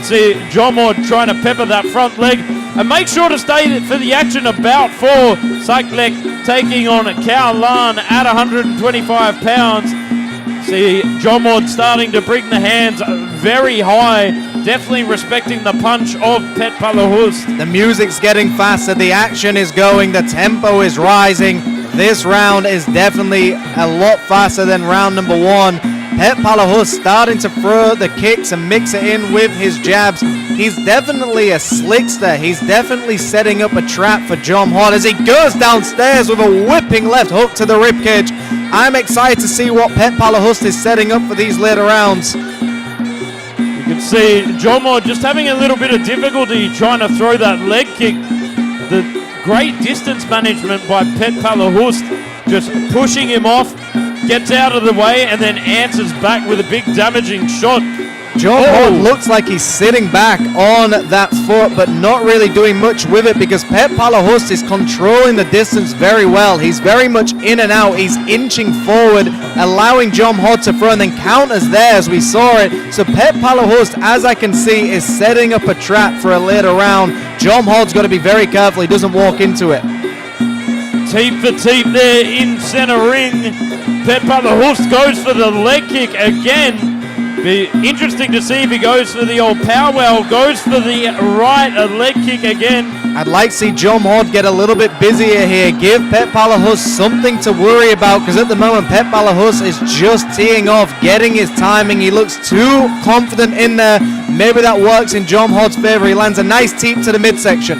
See Jom Hod trying to pepper that front leg. And make sure to stay for the action of Bout 4. Cyclek taking on Khao Lan at 125 pounds. See Jom Hod starting to bring the hands very high. Definitely respecting the punch of Het Palahust. The music's getting faster. The action is going. The tempo is rising. This round is definitely a lot faster than round number 1. Het Palahust starting to throw the kicks and mix it in with his jabs. He's definitely a slickster. He's definitely setting up a trap for Jom Hod as he goes downstairs with a whipping left hook to the ribcage. I'm excited to see what Het Palahust is setting up for these later rounds. You can see Jom Hod just having a little bit of difficulty trying to throw that leg kick. The great distance management by Het Palahust, just pushing him off, gets out of the way and then answers back with a big damaging shot. Jom Hod looks like he's sitting back on that foot but not really doing much with it because Het Palahust is controlling the distance very well. He's very much in and out. He's inching forward, allowing Jom Hod to throw and then counters there as we saw it. So Het Palahust, as I can see, is setting up a trap for a later round. Jom Hod's got to be very careful he doesn't walk into it. Teep for teep there in center ring. Het Palahust goes for the leg kick again. Be interesting to see if he goes for the old powwow, goes for the right leg kick again. I'd like to see Jom Hod get a little bit busier here. Give Het Palahust something to worry about because at the moment Het Palahust is just teeing off, getting his timing. He looks too confident in there. Maybe that works in Jom Hod's favor. He lands a nice teep to the midsection.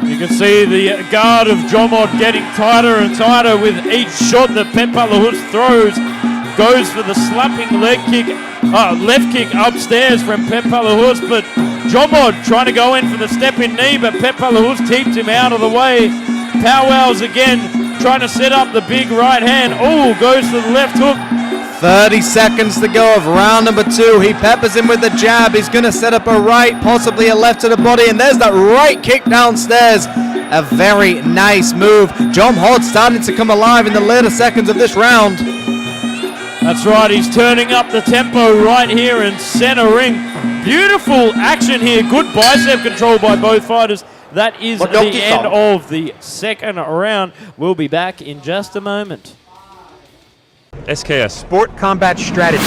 You can see the guard of Jom Hod getting tighter and tighter with each shot that Het Palahust throws. Goes for the slapping leg kick, left kick upstairs from Het Palahust, but Jom Hod trying to go in for the step-in knee, but Het Palahust teeps him out of the way. Powwows again, trying to set up the big right hand. Oh, goes for the left hook. 30 seconds to go of round number 2. He peppers him with the jab. He's going to set up a right, possibly a left to the body, and there's that right kick downstairs. A very nice move. Jom Hod starting to come alive in the later seconds of this round. That's right, he's turning up the tempo right here in center ring. Beautiful action here. Good bicep control by both fighters. That is the end of the second round. We'll be back in just a moment. SKS Sport Combat Strategy.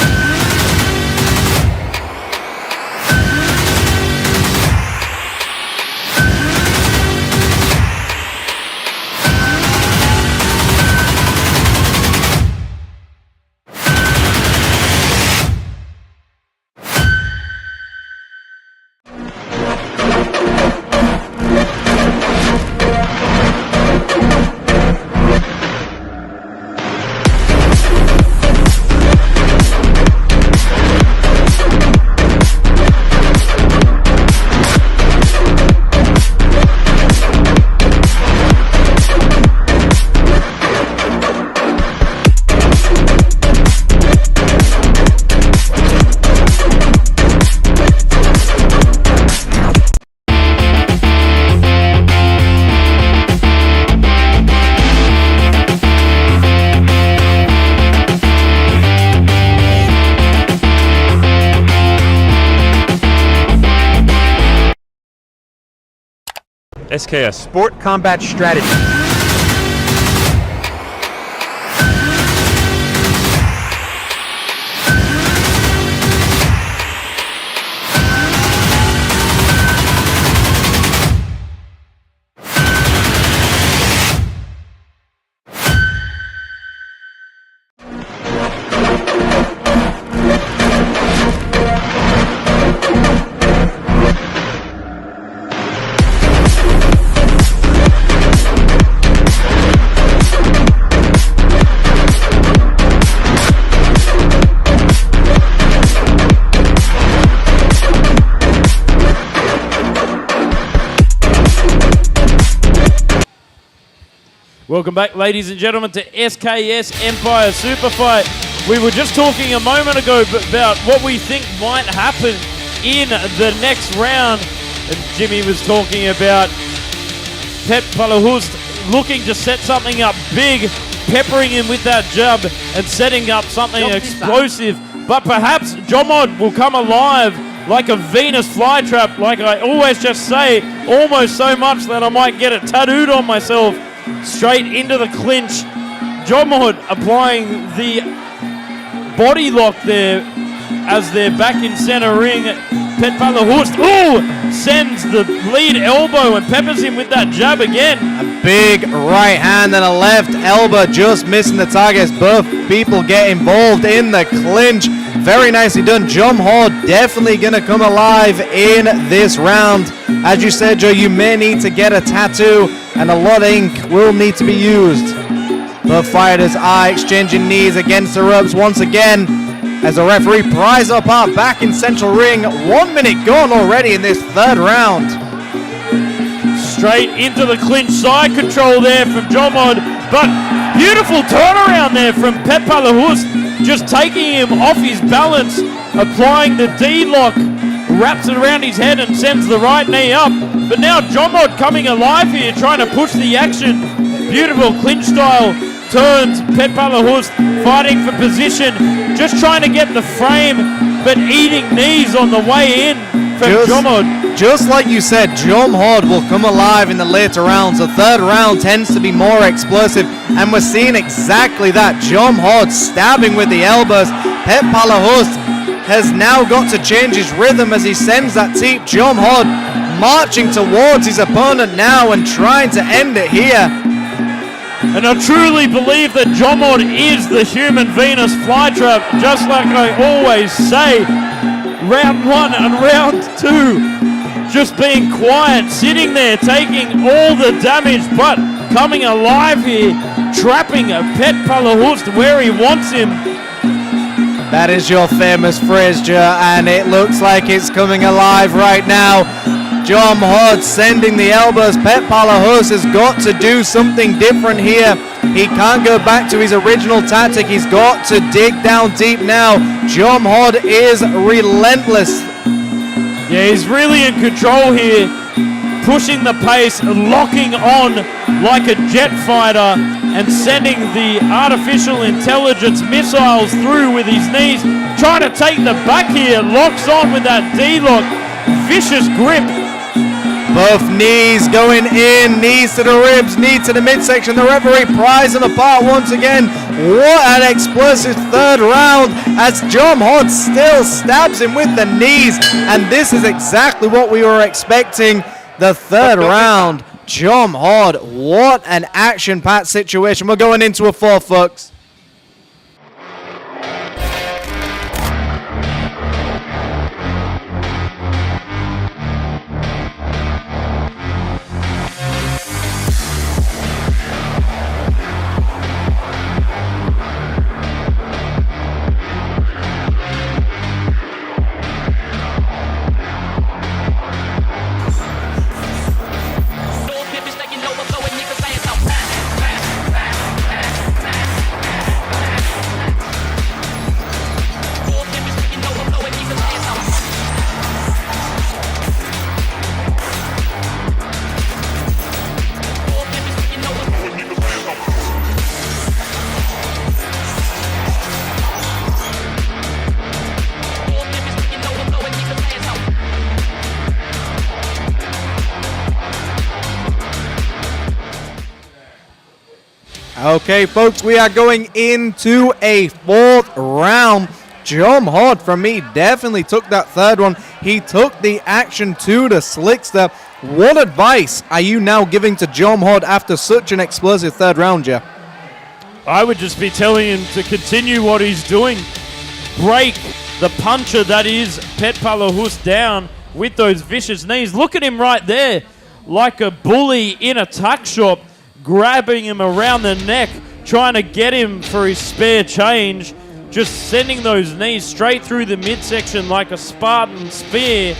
SKS Sport Combat Strategy. Welcome back, ladies and gentlemen, to SKS Empire Super Fight. We were just talking a moment ago about what we think might happen in the next round. And Jimmy was talking about Pet Palahust looking to set something up big, peppering him with that jab and setting up something explosive. But perhaps Jomod will come alive like a Venus flytrap, like I always just say, almost so much that I might get it tattooed on myself. Straight into the clinch. Jomod applying the body lock there as they're back in center ring. Pet Palahust, sends the lead elbow and peppers him with that jab again. A big right hand and a left elbow, just missing the target as both people get involved in the clinch. Very nicely done. Jomod definitely going to come alive in this round. As you said, Joe, you may need to get a tattoo and a lot of ink will need to be used. Both fighters are exchanging knees against the ropes once again as the referee pries them apart back in central ring. 1 minute gone already in this third round. Straight into the clinch, side control there from Jomod, but beautiful turnaround there from Pet Palahust, just taking him off his balance, applying the D-lock, wraps it around his head and sends the right knee up. But now Jomod coming alive here, trying to push the action. Beautiful clinch style turns. Pet Palahust fighting for position, just trying to get the frame, but eating knees on the way in from Jomod. Just like you said, Jomod will come alive in the later rounds. The third round tends to be more explosive, and we're seeing exactly that. Jomod stabbing with the elbows. Pet Palahust has now got to change his rhythm as he sends that teep. Jomod marching towards his opponent now and trying to end it here. And I truly believe that Jomod is the human Venus flytrap, just like I always say. Round 1 and round 2, just being quiet, sitting there, taking all the damage, but coming alive here, trapping a Pet Palahust where he wants him. That is your famous phrase, Joe, and it looks like it's coming alive right now. Jomod sending the elbows. Pet Palahust has got to do something different here. He can't go back to his original tactic. He's got to dig down deep now. Jomod is relentless. Yeah, he's really in control here, pushing the pace, locking on like a jet fighter and sending the artificial intelligence missiles through with his knees, trying to take the back here, locks on with that D-lock, vicious grip. Both knees going in, knees to the ribs, knee to the midsection. The referee pries them apart once again. What an explosive third round as Jomod still stabs him with the knees. And this is exactly what we were expecting. The third round, Jomod, what an action-packed situation. We're going into a fourth, folks. Okay, folks, we are going into a fourth round. Jomod, for me, definitely took that third one. He took the action to the slickster. What advice are you now giving to Jomod after such an explosive third round, Jeff? I would just be telling him to continue what he's doing. Break the puncher that is Pet Palahust down with those vicious knees. Look at him right there, like a bully in a tuck shop, grabbing him around the neck, trying to get him for his spare change, just sending those knees straight through the midsection like a Spartan spear.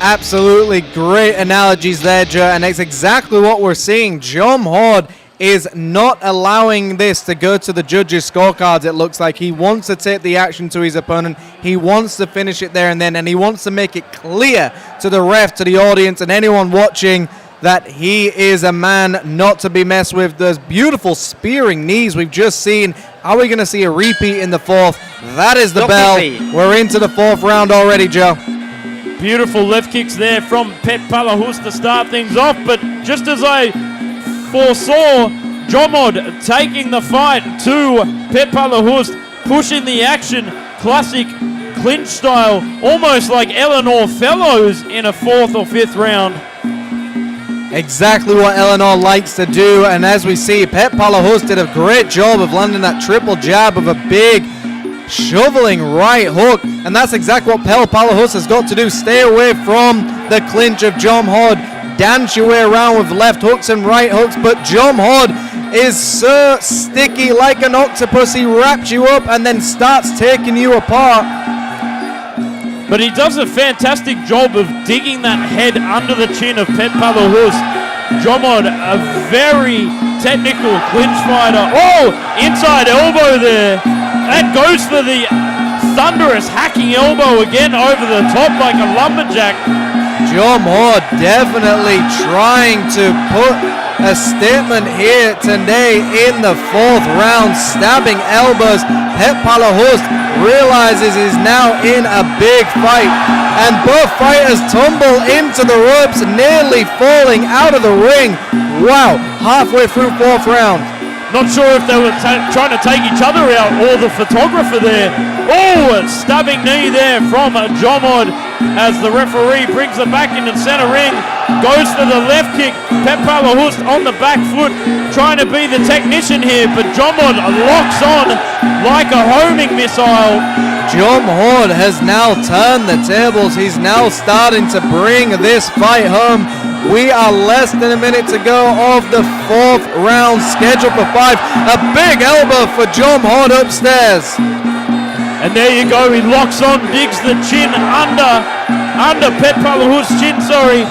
Absolutely great analogies there, Joe, and that's exactly what we're seeing. Jom Hord is not allowing this to go to the judges' scorecards. It looks like he wants to take the action to his opponent. He wants to finish it there and then, and he wants to make it clear to the ref, to the audience, and anyone watching that he is a man not to be messed with. Those beautiful spearing knees we've just seen. Are we going to see a repeat in the fourth? That is the bell. We're into the fourth round already, Joe. Beautiful left kicks there from Pet Palahus to start things off, but just as I foresaw, Jomod taking the fight to Pet Palahus, pushing the action, classic clinch style, almost like Eleanor Fellows in a fourth or fifth round. Exactly what Eleanor likes to do, and as we see, Pet Palahus did a great job of landing that triple jab of a big shoveling right hook, and that's exactly what Pet Palahus has got to do. Stay away from the clinch of Jom Hord, dance your way around with left hooks and right hooks, but Jom Hord is so sticky like an octopus. He wraps you up and then starts taking you apart. But he does a fantastic job of digging that head under the chin of Pet Palahus. Jomod, a very technical clinch fighter. Oh, inside elbow there. That goes for the thunderous hacking elbow again over the top like a lumberjack. Jomod definitely trying to put a statement here today in the fourth round, stabbing elbows. Pet Palahus realizes he's now in a big fight, and both fighters tumble into the ropes, nearly falling out of the ring. Wow, halfway through fourth round. Not sure if they were trying to take each other out or the photographer there. Oh, stabbing knee there from Jomod as the referee brings it back into center ring. Goes for the left kick. Pet Palahus on the back foot, trying to be the technician here, but Jomod locks on like a homing missile. Jom Hord has now turned the tables. He's now starting to bring this fight home. We are less than a minute to go of the fourth round, scheduled for 5. A big elbow for Jom Hord upstairs. And there you go, he locks on, digs the chin under Pet Palahus' chin, sorry.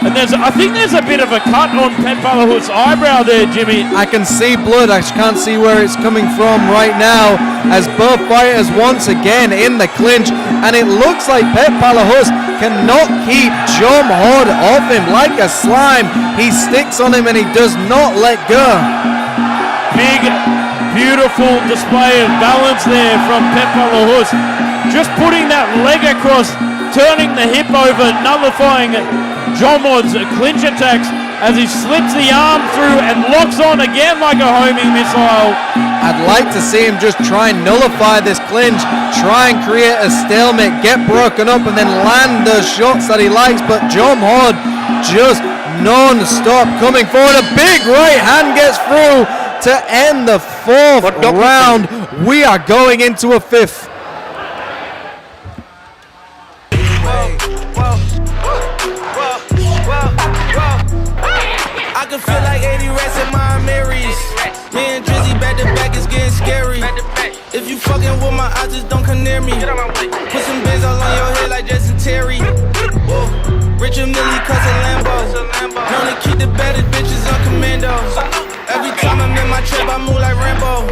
And I think there's a bit of a cut on Pet Palahus' eyebrow there, Jimmy. I can see blood. I can't see where it's coming from right now, as both fighters once again in the clinch, and it looks like Pet Palahus cannot keep Jom Hord off him like a slime. He sticks on him and he does not let go. Big, beautiful display of balance there from Pet Palahus. Just putting that leg across, turning the hip over, nullifying Jomod's clinch attacks as he slips the arm through and locks on again like a homing missile. I'd like to see him just try and nullify this clinch, try and create a stalemate, get broken up, and then land those shots that he likes, but Jom Hord just non-stop coming forward. A big right hand gets through to end the fourth round. We are going into a fifth. I can feel like 80 rats in my Marys. Me and Drizzy back to back is getting scary. If you fucking with my eyes, just don't come near me. Put some bins all on your head like Justin Terry. Whoa. Richard Millie cousin Lambo. Known to keep the better bitches on commando. Every time I'm in my trap, I move like Rambo.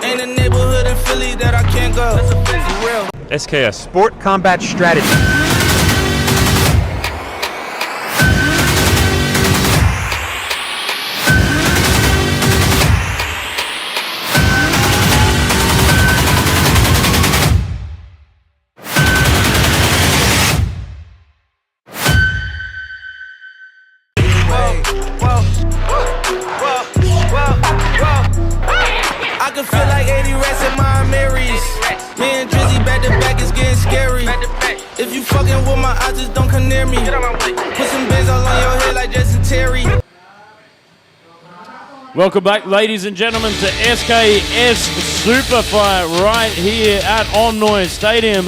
Ain't a neighborhood in Philly that I can't go. For real. SKS Sport Combat Strategy. I can feel like 80 rats in my Marys. Me and Drizzy back to back is getting scary. If you fucking with my eyes, just don't come near me. Put some bins all on your head like Justin Terry. Welcome back, ladies and gentlemen, to SKS Super Fight right here at Omnoi Stadium.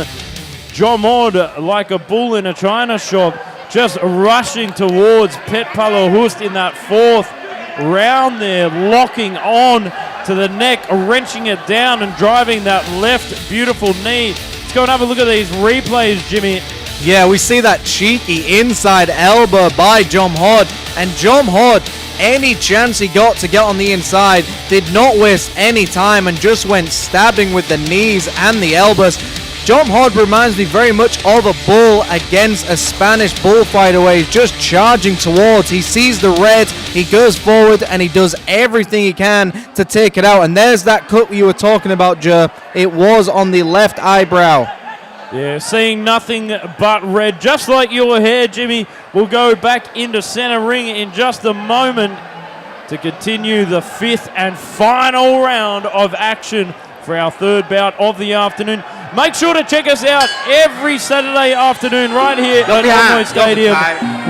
Jomod, like a bull in a china shop, just rushing towards Pet Palahus in that fourth round there, locking on to the neck, wrenching it down and driving that left beautiful knee. Let's go and have a look at these replays, Jimmy. Yeah, we see that cheeky inside elbow by Jom Hod, and Jom Hod, any chance he got to get on the inside, did not waste any time and just went stabbing with the knees and the elbows. Jom Hod reminds me very much of a bull against a Spanish bullfighter where he's just charging towards. He sees the red, he goes forward, and he does everything he can to take it out. And there's that cut you were talking about, Joe. It was on the left eyebrow. Yeah, seeing nothing but red, just like your hair, Jimmy. We'll go back into center ring in just a moment to continue the fifth and final round of action for our third bout of the afternoon. Make sure to check us out every Saturday afternoon right here at Omnoi Stadium.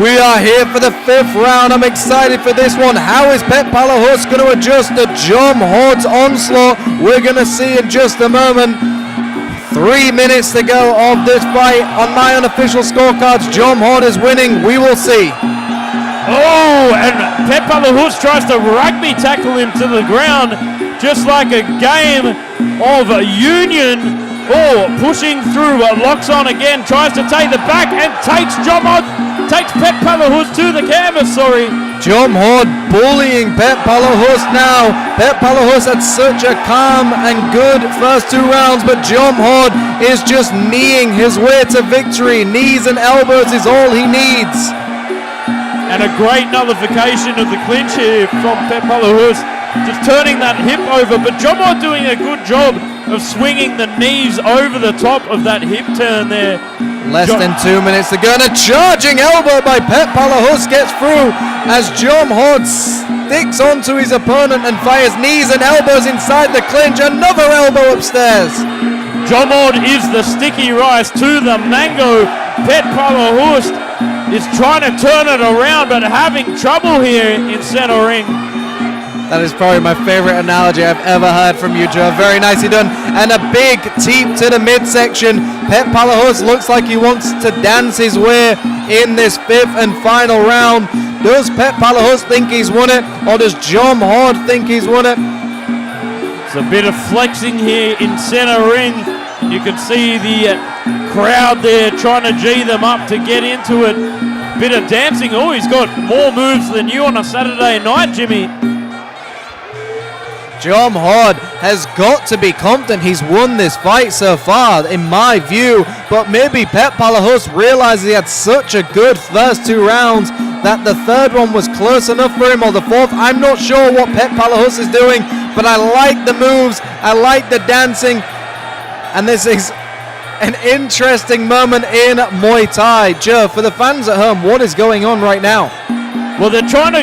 We are here for the fifth round. I'm excited for this one. How is Pet Palahus going to adjust to Jom Hod's onslaught? We're going to see in just a moment. 3 minutes to go of this fight. On my unofficial scorecards, Jom Hod is winning. We will see. Oh, and Pet Palahus tries to rugby tackle him to the ground, just like a game of union. Oh, pushing through, locks on again, tries to take the back and takes Jom Hod, takes Pet Palahus to the canvas, Jom Hod bullying Pet Palahus now. Pet Palahus had such a calm and good first 2 rounds, but Jom Hod is just kneeing his way to victory. Knees and elbows is all he needs. And a great nullification of the clinch here from Pet Palahus, just turning that hip over, but Jom Hod doing a good job of swinging the knees over the top of that hip turn there. Less than 2 minutes to go, and a charging elbow by Pet Palahus gets through as Jom Hod sticks onto his opponent and fires knees and elbows inside the clinch. Another elbow upstairs. Jom Hod is the sticky rice to the mango. Pet Palahus is trying to turn it around, but having trouble here in center ring. That is probably my favorite analogy I've ever heard from you, Joe. Very nicely done. And a big teep to the midsection. Pet Palahus looks like he wants to dance his way in this fifth and final round. Does Pet Palahus think he's won it, or does Jom Hod think he's won it? It's a bit of flexing here in center ring. You can see the crowd there trying to G them up to get into it. Bit of dancing. Oh, he's got more moves than you on a Saturday night, Jimmy. Jom Hod has got to be confident he's won this fight so far, in my view, but maybe Pet Palahus realized he had such a good first 2 rounds that the third one was close enough for him, or the fourth. I'm not sure what Pet Palahus is doing, but I like the moves, I like the dancing, and this is an interesting moment in Muay Thai. Joe, for the fans at home, what is going on right now? Well, they're trying to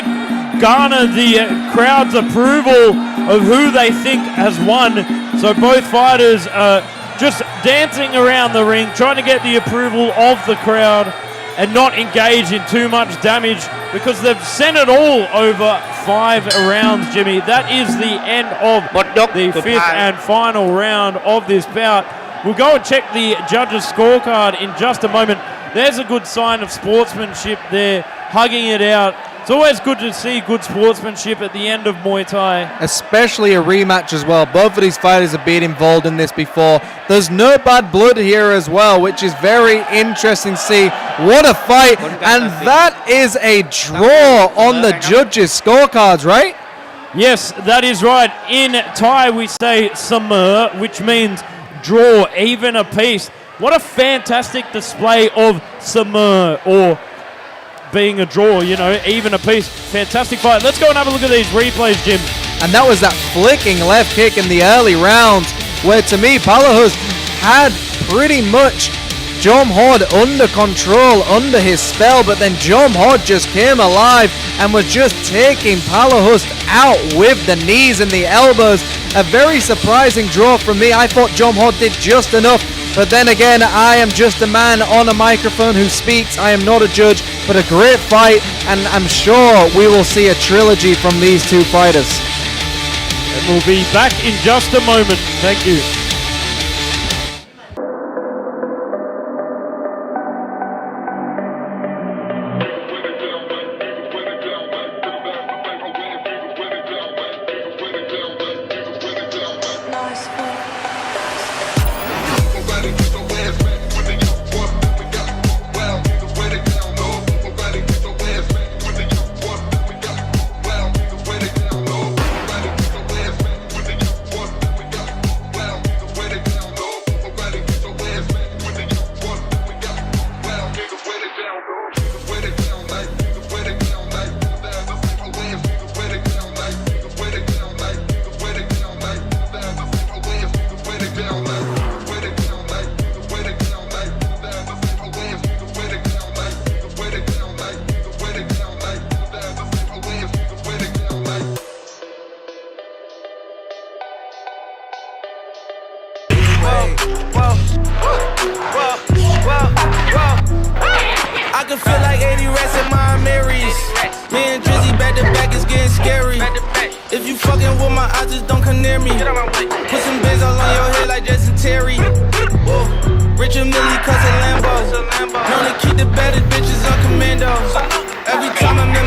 garner the crowd's approval of who they think has won. So both fighters are just dancing around the ring, trying to get the approval of the crowd and not engage in too much damage, because they've sent it all over 5 rounds, Jimmy. That is the end of the fifth and final round of this bout. We'll go and check the judges' scorecard in just a moment. There's a good sign of sportsmanship there, hugging it out. It's always good to see good sportsmanship at the end of Muay Thai. Especially a rematch as well. Both of these fighters have been involved in this before. There's no bad blood here as well, which is very interesting to see. What a fight. And that is a draw on the judges' scorecards, right? Yes, that is right. In Thai, we say samur, which means draw, even a piece. What a fantastic display of samur, or being a draw, you know, even a piece. Fantastic fight. Let's go and have a look at these replays, Jim. And that was that flicking left kick in the early rounds, where to me, Palahus had pretty much Jom Hod under control, under his spell, but then Jom Hod just came alive and was just taking Palahus out with the knees and the elbows. A very surprising draw from me. I thought Jom Hod did just enough, but then again, I am just a man on a microphone who speaks. I am not a judge, but a great fight, and I'm sure we will see a trilogy from these two fighters. And we'll be back in just a moment. Thank you. can feel like 80 rats in my Marys. Me and Drizzy back to back is getting scary. If you fucking with my eyes, just don't come near me. Put some bins all on your head like Jason Terry. Whoa. Richard Millie cuss a Lambo. Known to keep the baddest bitches on commando. Every time I'm in my